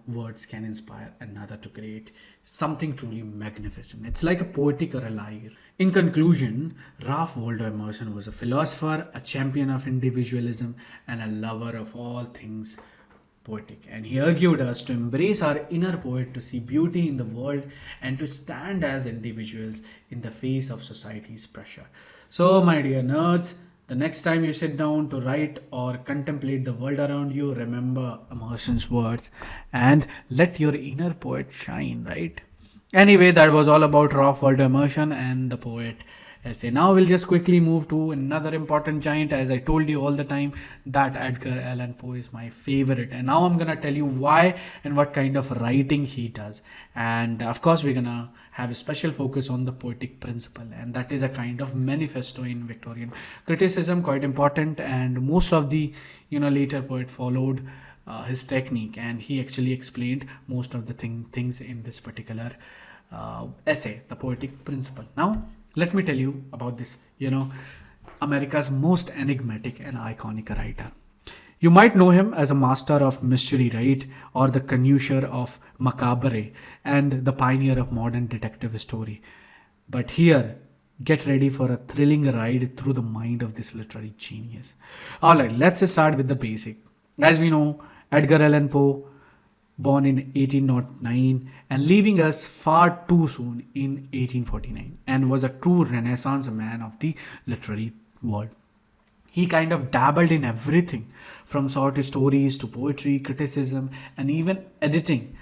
words can inspire another to create something truly magnificent. It's like a poetic or a lyre. In conclusion, Ralph Waldo Emerson was a philosopher, a champion of individualism, and a lover of all things poetic. And he argued us to embrace our inner poet, to see beauty in the world, and to stand as individuals in the face of society's pressure. So, my dear nerds, the next time you sit down to write or contemplate the world around you, remember Emerson's words and let your inner poet shine, right? Anyway, that was all about Ralph Waldo Emerson and the poet essay. Now we'll just quickly move to another important giant. As I told you all the time, that Edgar Allan Poe is my favorite, and now I'm gonna tell you why and what kind of writing he does. And of course, we're gonna have a special focus on the poetic principle, and that is a kind of manifesto in Victorian criticism, quite important. And most of the later poet followed his technique, and he actually explained most of the things in this particular essay, the poetic principle. Now let me tell you about this, America's most enigmatic and iconic writer. You might know him as a master of mystery, right? Or the connoisseur of macabre and the pioneer of modern detective story. But here, get ready for a thrilling ride through the mind of this literary genius. Alright, let's start with the basic. As we know, Edgar Allan Poe born in 1809 and leaving us far too soon in 1849, and was a true Renaissance man of the literary world. He kind of dabbled in everything from short stories to poetry, criticism, and even editing.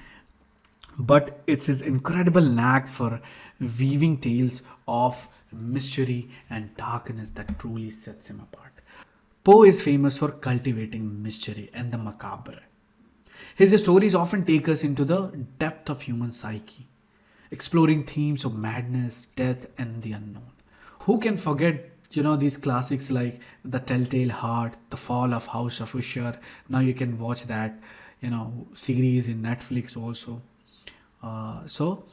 But it's his incredible knack for weaving tales of mystery and darkness that truly sets him apart. Poe is famous for cultivating mystery and the macabre. His stories often take us into the depth of human psyche, exploring themes of madness, death, and the unknown. Who can forget, these classics like The Telltale Heart, The Fall of House of Usher? Now you can watch that, series in Netflix also. So,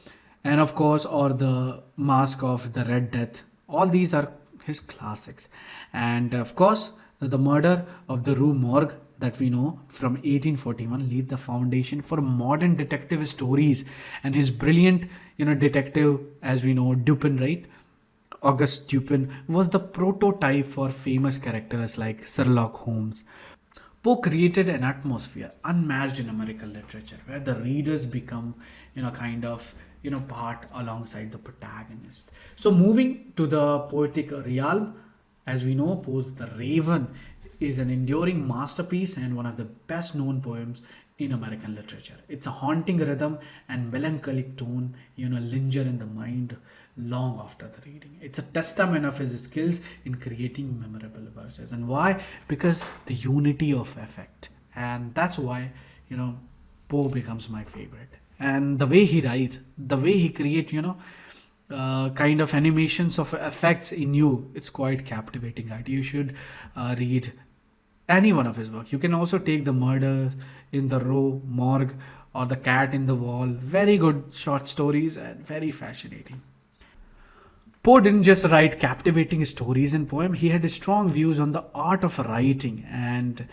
and of course, or The Mask of the Red Death. All these are his classics. And of course, the murder of the Rue Morgue that we know from 1841 laid the foundation for modern detective stories. And his brilliant, detective, as we know, Dupin, right? August Dupin was the prototype for famous characters like Sherlock Holmes. Poe created an atmosphere unmatched in American literature where the readers become, kind of, part alongside the protagonist. So moving to the poetic realm, as we know, Poe's The Raven is an enduring masterpiece and one of the best known poems in American literature. It's a haunting rhythm and melancholic tone, linger in the mind long after the reading. It's a testament of his skills in creating memorable verses. And why? Because the unity of effect. And that's why, Poe becomes my favorite. And the way he writes, the way he creates, kind of animations of effects in you, it's quite captivating. Right? You should read any one of his work. You can also take The Murder in the Row Morgue or The Cat in the Wall. Very good short stories and very fascinating. Poe didn't just write captivating stories and poems, he had strong views on the art of writing, and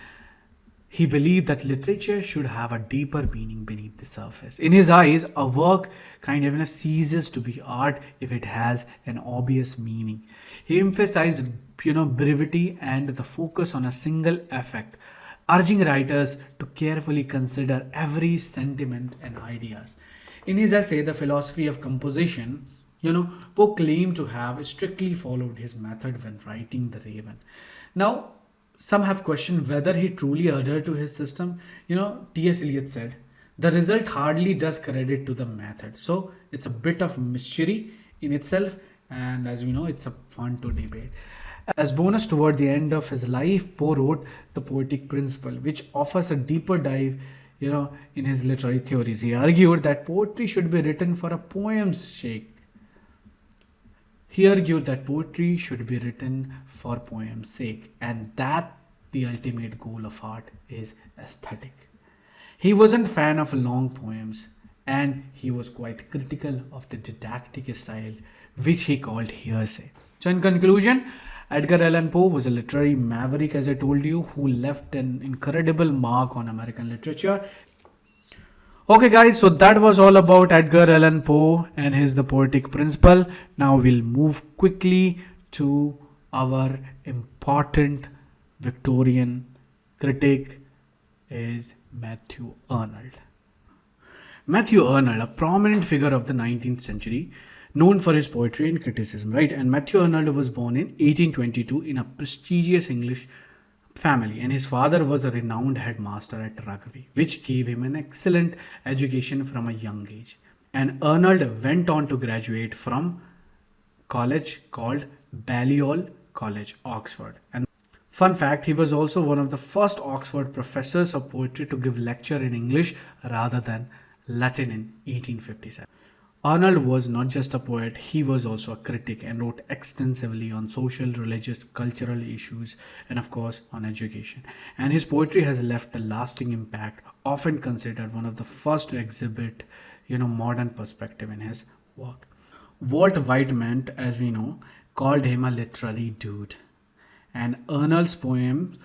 he believed that literature should have a deeper meaning beneath the surface. In his eyes, a work kind of ceases to be art if it has an obvious meaning. He emphasized brevity and the focus on a single effect, urging writers to carefully consider every sentiment and ideas. In his essay, The Philosophy of Composition, Poe claimed to have strictly followed his method when writing The Raven. Now, some have questioned whether he truly adhered to his system. T.S. Eliot said, the result hardly does credit to the method. So, it's a bit of mystery in itself, and as we know, it's a fun to debate. As bonus, toward the end of his life, Poe wrote The Poetic Principle, which offers a deeper dive, in his literary theories. He argued that poetry should be written for a poem's sake. He argued that poetry should be written for poem's sake, and that the ultimate goal of art is aesthetic. He wasn't a fan of long poems, and he was quite critical of the didactic style, which he called hearsay. So, in conclusion, Edgar Allan Poe was a literary maverick, as I told you, who left an incredible mark on American literature. Okay guys, so that was all about Edgar Allan Poe and his The Poetic Principle. Now we'll move quickly to our important Victorian critic is Matthew Arnold. Matthew Arnold, a prominent figure of the 19th century, known for his poetry and criticism, right? And Matthew Arnold was born in 1822 in a prestigious English family, and his father was a renowned headmaster at Rugby, which gave him an excellent education from a young age. And Arnold went on to graduate from college called Balliol College, Oxford. And fun fact, he was also one of the first Oxford professors of poetry to give lecture in English rather than Latin in 1857. Arnold was not just a poet, he was also a critic and wrote extensively on social, religious, cultural issues, and of course on education. And his poetry has left a lasting impact, often considered one of the first to exhibit, modern perspective in his work. Walt Whitman, as we know, called him a literary dude. And Arnold's poems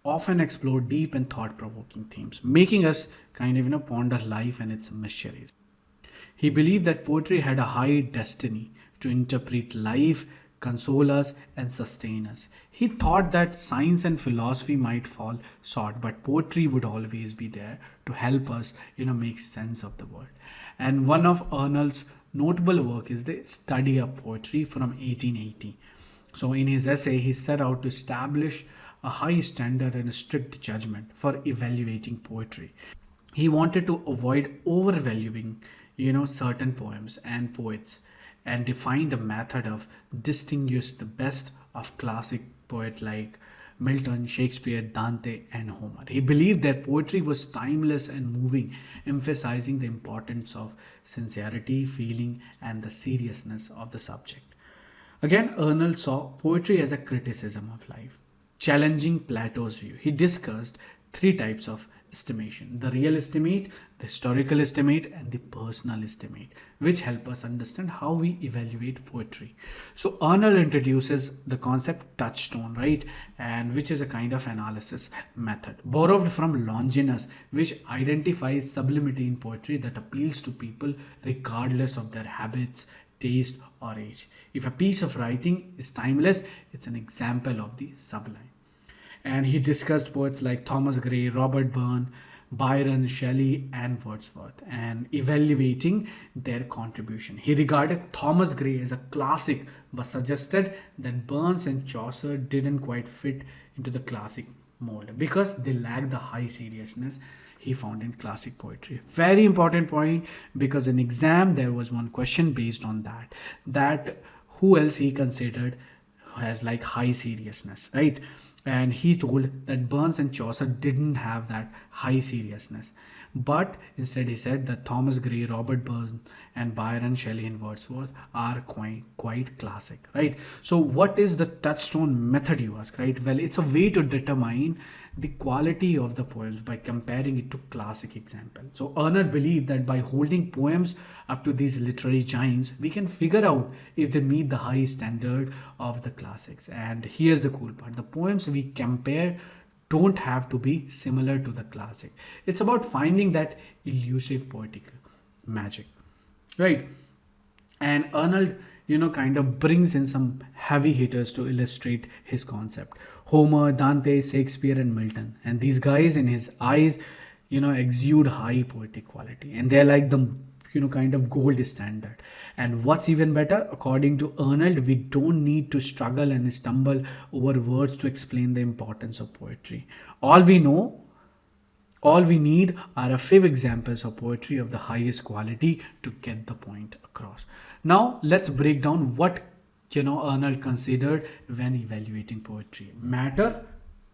often explore deep and thought-provoking themes, making us kind of, ponder life and its mysteries. He believed that poetry had a high destiny to interpret life, console us, and sustain us. He thought that science and philosophy might fall short, but poetry would always be there to help us, make sense of the world. And one of Arnold's notable work is the Study of Poetry from 1880. So in his essay, he set out to establish a high standard and a strict judgment for evaluating poetry. He wanted to avoid overvaluing, certain poems and poets, and defined a method of distinguish the best of classic poet like Milton, Shakespeare, Dante, and Homer. He believed that poetry was timeless and moving, emphasizing the importance of sincerity, feeling, and the seriousness of the subject. Again, Arnold saw poetry as a criticism of life, challenging Plato's view. He discussed three types of estimation: the real estimate, the historical estimate, and the personal estimate, which help us understand how we evaluate poetry. So Arnold introduces the concept touchstone, right? And which is a kind of analysis method borrowed from Longinus, which identifies sublimity in poetry that appeals to people regardless of their habits, taste, or age. If a piece of writing is timeless, it's an example of the sublime. And he discussed poets like Thomas Gray, Robert Burns, Byron, Shelley, and Wordsworth, and evaluating their contribution. He regarded Thomas Gray as a classic, but suggested that Burns and Chaucer didn't quite fit into the classic mold because they lacked the high seriousness he found in classic poetry. Very important point, because in exam there was one question based on that who else he considered has like high seriousness, right? And he told that Burns and Chaucer didn't have that high seriousness, but instead he said that Thomas Gray, Robert Burns, and Byron, Shelley, and Wordsworth are quite classic, right? So what is the touchstone method, you ask, right? Well, it's a way to determine the quality of the poems by comparing it to classic example. So Arnold believed that by holding poems up to these literary giants, we can figure out if they meet the high standard of the classics. And here's the cool part: the poems we compare don't have to be similar to the classic. It's about finding that elusive poetic magic, right? And Arnold, kind of brings in some heavy hitters to illustrate his concept: Homer, Dante, Shakespeare, and Milton. And these guys, in his eyes, exude high poetic quality, and they're like the kind of gold standard. And what's even better, according to Arnold, we don't need to struggle and stumble over words to explain the importance of poetry. All we need are a few examples of poetry of the highest quality to get the point across. Now let's break down what Arnold considered when evaluating poetry: matter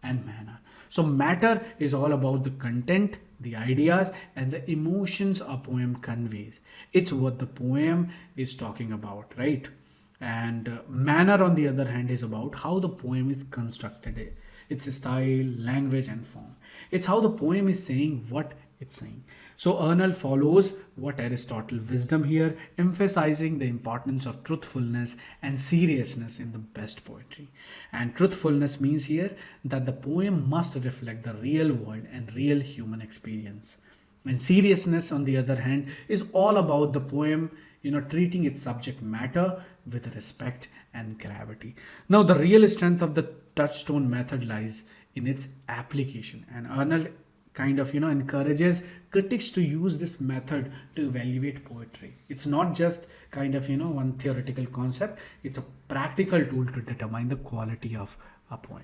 and manner. So matter is all about the content, the ideas, and the emotions a poem conveys. It's what the poem is talking about, right? And manner, on the other hand, is about how the poem is constructed: its style, language, and form. It's how the poem is saying what it's saying. So Arnold follows what Aristotle wisdom here, emphasizing the importance of truthfulness and seriousness in the best poetry. And truthfulness means here that the poem must reflect the real world and real human experience. And seriousness, on the other hand, is all about the poem, treating its subject matter with respect and gravity. Now, the real strength of the touchstone method lies in its application, and Arnold kind of encourages critics to use this method to evaluate poetry. It's not just kind of one theoretical concept, it's a practical tool to determine the quality of a poem.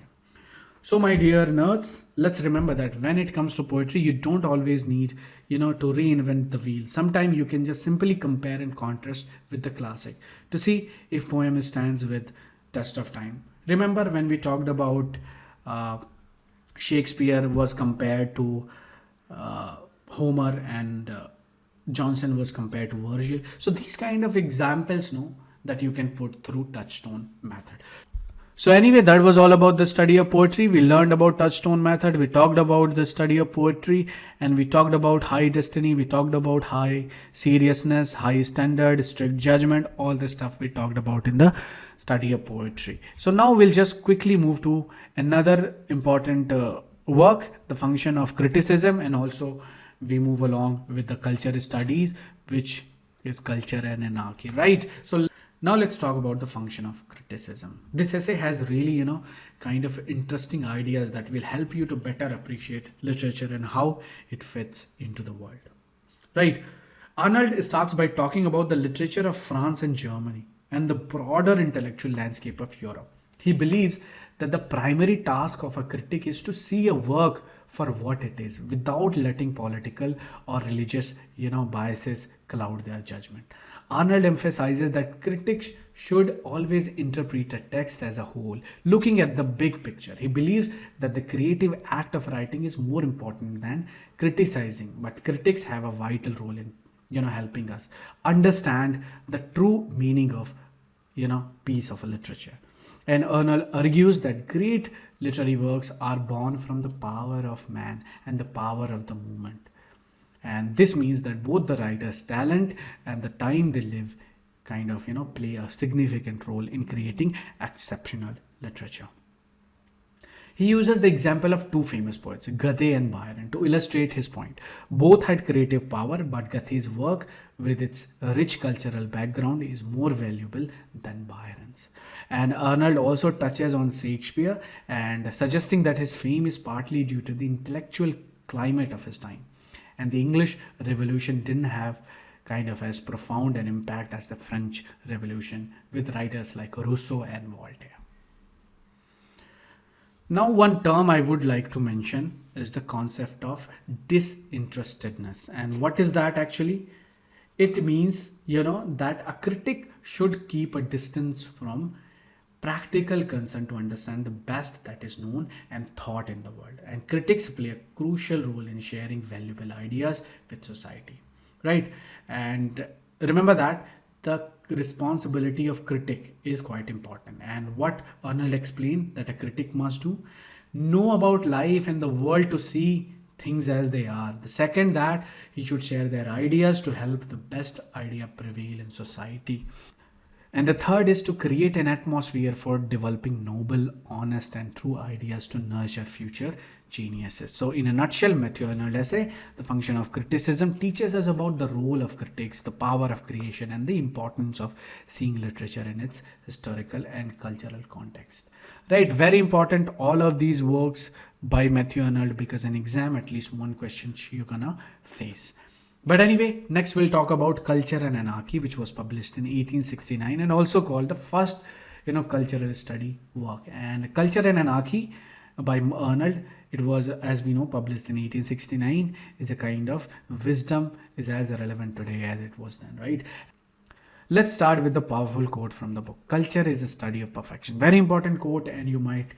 So my dear nerds, let's remember that when it comes to poetry, you don't always need to reinvent the wheel. Sometimes you can just simply compare and contrast with the classic to see if poem stands with test of time. Remember when we talked about Shakespeare was compared to Homer, and Johnson was compared to Virgil. So these kind of examples that you can put through touchstone method. So anyway, that was all about the study of poetry. We learned about touchstone method. We talked about the study of poetry, and we talked about high destiny. We talked about high seriousness, high standard, strict judgment, all the stuff we talked about in the study of poetry. So now we'll just quickly move to another important work, the function of criticism, and also we move along with the culture studies, which is culture and anarchy, right? So Now let's talk about the function of criticism. This essay has really, kind of interesting ideas that will help you to better appreciate literature and how it fits into the world. Right? Arnold starts by talking about the literature of France and Germany and the broader intellectual landscape of Europe. He believes that the primary task of a critic is to see a work for what it is without letting political or religious, biases cloud their judgment. Arnold emphasizes that critics should always interpret a text as a whole, looking at the big picture. He believes that the creative act of writing is more important than criticizing, but critics have a vital role in helping us understand the true meaning of piece of a literature. And Arnold argues that great literary works are born from the power of man and the power of the movement. And this means that both the writer's talent and the time they live kind of play a significant role in creating exceptional literature. He uses the example of two famous poets, Goethe and Byron, to illustrate his point. Both had creative power, but Goethe's work, with its rich cultural background, is more valuable than Byron's. And Arnold also touches on Shakespeare and suggesting that his fame is partly due to the intellectual climate of his time. And the English Revolution didn't have kind of as profound an impact as the French Revolution with writers like Rousseau and Voltaire. Now, one term I would like to mention is the concept of disinterestedness. And what is that actually? It means, that a critic should keep a distance from practical concern to understand the best that is known and thought in the world. And critics play a crucial role in sharing valuable ideas with society, right? And remember that the responsibility of critic is quite important. And what Arnold explained that a critic must do, know about life and the world to see things as they are. The second, that he should share their ideas to help the best idea prevail in society. And the third is to create an atmosphere for developing noble, honest, and true ideas to nurture future geniuses. So, in a nutshell, Matthew Arnold essay, The Function of Criticism, teaches us about the role of critics, the power of creation, and the importance of seeing literature in its historical and cultural context. Right, very important, all of these works by Matthew Arnold, because in exam, at least one question you're gonna face. But anyway, next we'll talk about Culture and Anarchy, which was published in 1869 and also called the first, cultural study work. And Culture and Anarchy by Arnold, it was, as we know, published in 1869, is a kind of wisdom, is as relevant today as it was then, right? Let's start with the powerful quote from the book. Culture is a study of perfection. Very important quote, and you might,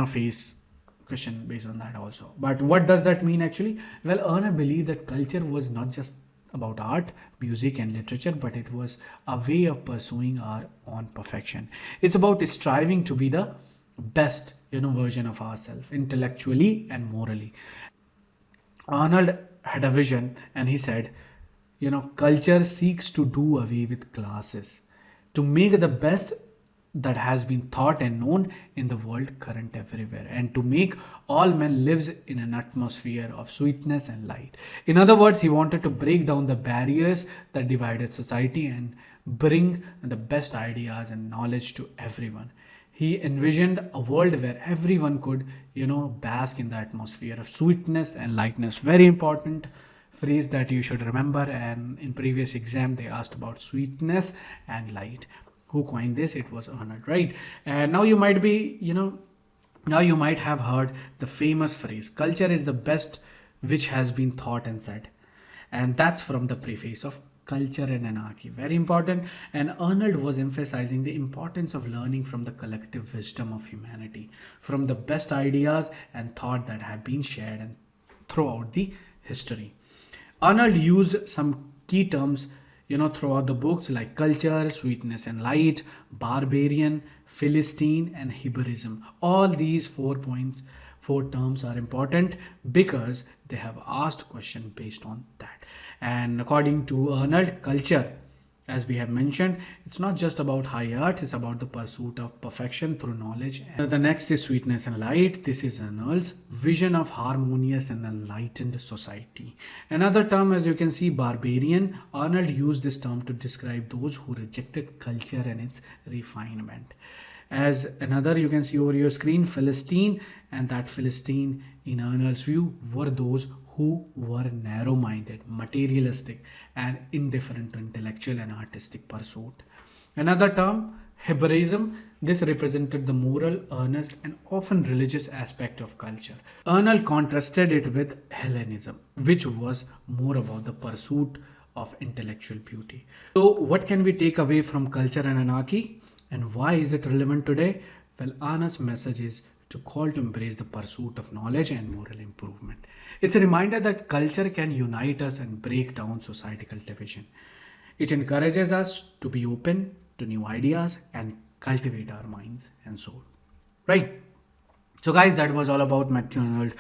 face question based on that also. But what does that mean actually? Well, Arnold believed that culture was not just about art, music, and literature, but it was a way of pursuing our own perfection. It's about striving to be the best, version of ourselves, intellectually and morally. Arnold had a vision, and he said, culture seeks to do away with classes, to make the best that has been thought and known in the world current everywhere, and to make all men lives in an atmosphere of sweetness and light. In other words, he wanted to break down the barriers that divided society and bring the best ideas and knowledge to everyone. He envisioned a world where everyone could, bask in the atmosphere of sweetness and lightness. Very important phrase that you should remember. And in previous exam, they asked about sweetness and light. Who coined this? It was Arnold, right? And now you might be, now you might have heard the famous phrase, culture is the best which has been thought and said. And that's from the preface of Culture and Anarchy. Very important. And Arnold was emphasizing the importance of learning from the collective wisdom of humanity, from the best ideas and thought that have been shared and throughout the history. Arnold used some key terms throughout the books like culture, sweetness and light, barbarian, Philistine, and Hebraism. All these 4 terms are important because they have asked question based on that. And according to Arnold, culture As we have mentioned, it's not just about high art, it's about the pursuit of perfection through knowledge. And the next is Sweetness and Light. This is Arnold's vision of harmonious and enlightened society. Another term, as you can see, barbarian. Arnold used this term to describe those who rejected culture and its refinement. As another, you can see over your screen, Philistine, and that Philistine in Arnold's view were those who were narrow-minded, materialistic, and indifferent to intellectual and artistic pursuit. Another term, Hebraism. This represented the moral, earnest, and often religious aspect of culture. Arnold contrasted it with Hellenism, which was more about the pursuit of intellectual beauty. So, what can we take away from Culture and Anarchy? And why is it relevant today? Well, Arnold's message is to call to embrace the pursuit of knowledge and moral improvement. It's a reminder that culture can unite us and break down societal division. It encourages us to be open to new ideas and cultivate our minds and soul. Right? So guys, that was all about Matthew Arnold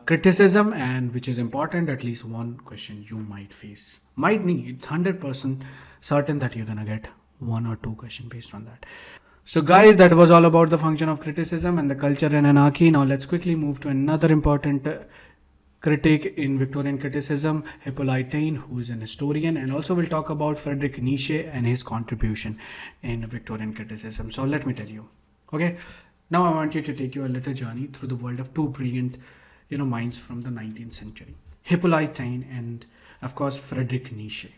criticism, and which is important. At least one question you might face. Might mean it's 100% certain that you're gonna get one or two questions based on that. So guys, that was all about the function of criticism and the Culture and Anarchy. Now let's quickly move to another important critic in Victorian criticism, Hippolyte Taine, who is an historian, and also we'll talk about Friedrich Nietzsche and his contribution in Victorian criticism. So let me tell you. Okay, now I want you to take you a little journey through the world of two brilliant, minds from the 19th century, Hippolyte Taine and of course Friedrich Nietzsche.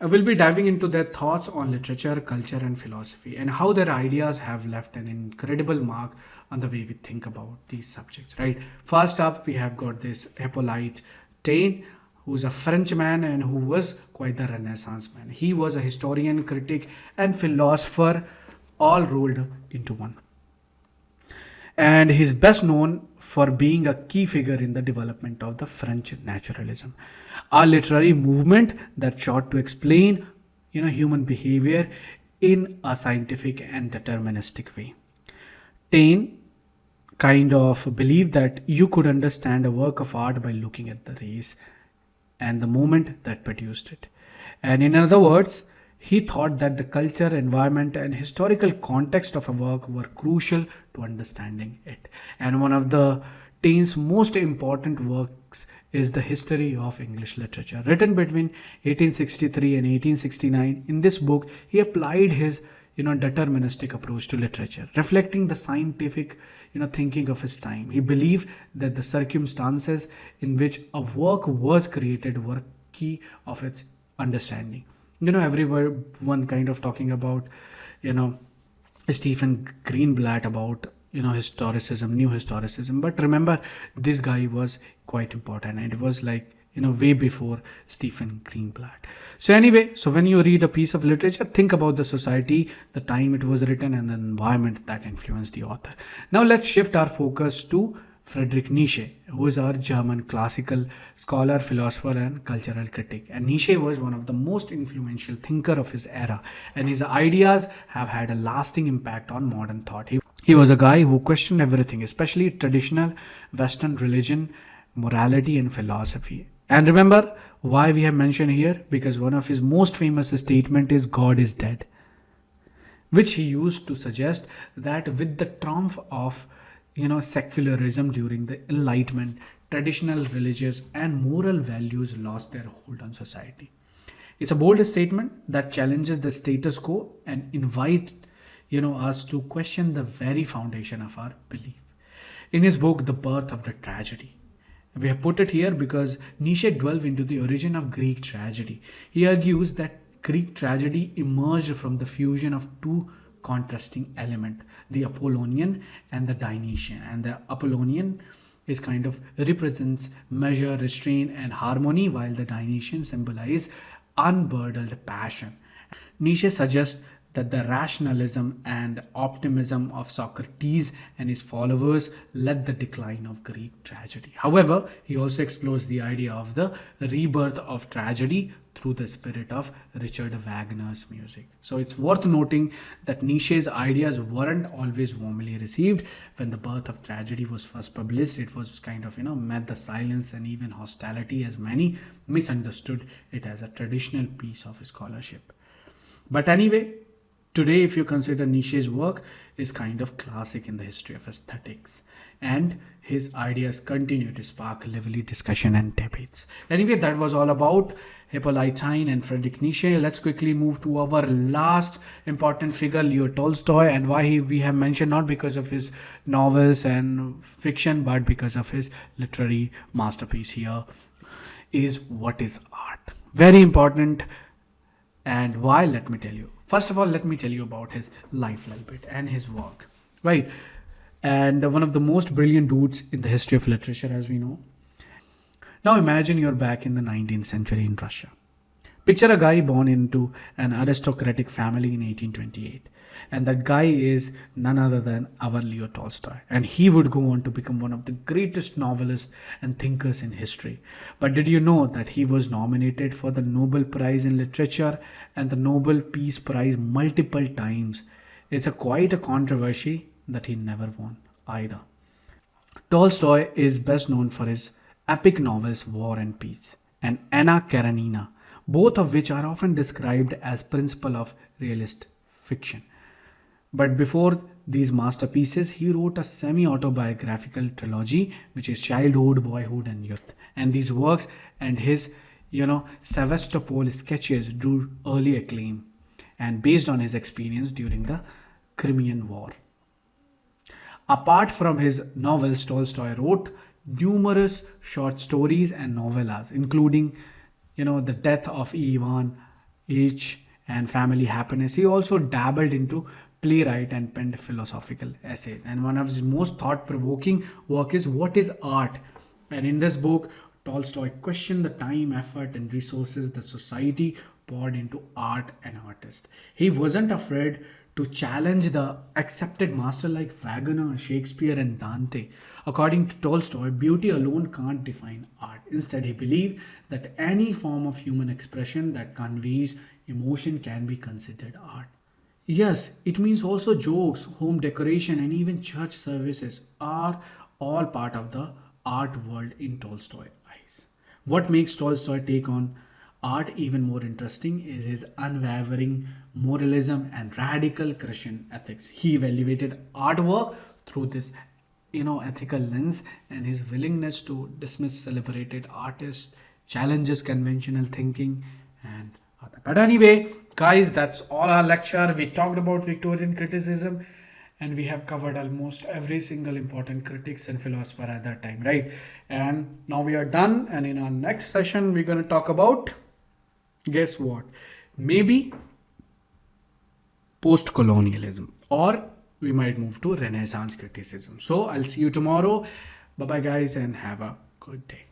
I will be diving into their thoughts on literature, culture, and philosophy, and how their ideas have left an incredible mark on the way we think about these subjects, right? First up, we have got this Hippolyte Taine, who's a Frenchman and who was quite the Renaissance man. He was a historian, critic, and philosopher, all rolled into one. And he's best known for being a key figure in the development of the French naturalism, a literary movement that sought to explain human behavior in a scientific and deterministic way. Taine kind of believed that you could understand a work of art by looking at the race and the moment that produced it. And in other words, he thought that the culture, environment, and historical context of a work were crucial to understanding it. And one of the Taine's most important works is the History of English Literature, written between 1863 and 1869. In this book, he applied his deterministic approach to literature, reflecting the scientific thinking of his time. He believed that the circumstances in which a work was created were key of its understanding. Everyone kind of talking about Stephen Greenblatt about historicism, new historicism, but remember, this guy was quite important, and it was like way before Stephen Greenblatt. So anyway, so when you read a piece of literature, think about the society, the time it was written, and the environment that influenced the author. Now let's shift our focus to Friedrich Nietzsche, who is our German classical scholar, philosopher, and cultural critic. And Nietzsche was one of the most influential thinker of his era, and his ideas have had a lasting impact on modern thought. He was a guy who questioned everything, especially traditional Western religion, morality, and philosophy. And remember why we have mentioned here? Because one of his most famous statement is God is dead, which he used to suggest that with the triumph of secularism during the Enlightenment, traditional religious and moral values lost their hold on society. It's a bold statement that challenges the status quo and invite us to question the very foundation of our belief. In his book, The Birth of the Tragedy, we have put it here because Nietzsche delved into the origin of Greek tragedy. He argues that Greek tragedy emerged from the fusion of two contrasting element, the Apollonian and the Dionysian. And the Apollonian is kind of represents measure, restraint, and harmony, while the Dionysian symbolize unbridled passion. Nietzsche suggests that the rationalism and optimism of Socrates and his followers led the decline of Greek tragedy. However, he also explores the idea of the rebirth of tragedy through the spirit of Richard Wagner's music. So it's worth noting that Nietzsche's ideas weren't always warmly received. When The Birth of Tragedy was first published, it was kind of, met the silence and even hostility, as many misunderstood it as a traditional piece of scholarship. But anyway, today, if you consider Nietzsche's work is kind of classic in the history of aesthetics, and his ideas continue to spark lively discussion and debates. Anyway, that was all about Hippolyte Taine and Friedrich Nietzsche. Let's quickly move to our last important figure, Leo Tolstoy, and why we have mentioned not because of his novels and fiction, but because of his literary masterpiece here is what is art. Very important. And why? Let me tell you. First of all, let me tell you about his life a little bit and his work, right? And one of the most brilliant dudes in the history of literature, as we know. Now imagine you're back in the 19th century in Russia. Picture a guy born into an aristocratic family in 1828. And that guy is none other than our Leo Tolstoy. And he would go on to become one of the greatest novelists and thinkers in history. But did you know that he was nominated for the Nobel Prize in Literature and the Nobel Peace Prize multiple times? It's quite a controversy that he never won either. Tolstoy is best known for his epic novels War and Peace and Anna Karenina, both of which are often described as principle of realist fiction. But before these masterpieces, he wrote a semi-autobiographical trilogy, which is Childhood, Boyhood, and Youth. And these works and his, Sevastopol sketches drew early acclaim, and based on his experience during the Crimean War. Apart from his novels, Tolstoy wrote numerous short stories and novellas, including, The Death of Ivan H. and Family Happiness. He also dabbled into playwright and penned philosophical essays. And one of his most thought-provoking work is What is Art? And in this book, Tolstoy questioned the time, effort, and resources the society poured into art and artists. He wasn't afraid to challenge the accepted master like Wagner, Shakespeare, and Dante. According to Tolstoy, beauty alone can't define art. Instead, he believed that any form of human expression that conveys emotion can be considered art. Yes, it means also jokes, home decoration, and even church services are all part of the art world in Tolstoy's eyes. What makes Tolstoy take on art even more interesting is his unwavering moralism and radical Christian ethics. He evaluated artwork through this ethical lens, and his willingness to dismiss celebrated artists challenges conventional thinking and other. But anyway, guys, that's all our lecture. We talked about Victorian criticism, and we have covered almost every single important critics and philosopher at that time, right? And now we are done, and in our next session we're going to talk about, guess what, maybe post-colonialism, or we might move to Renaissance criticism. So I'll see you tomorrow. Bye bye guys, and have a good day.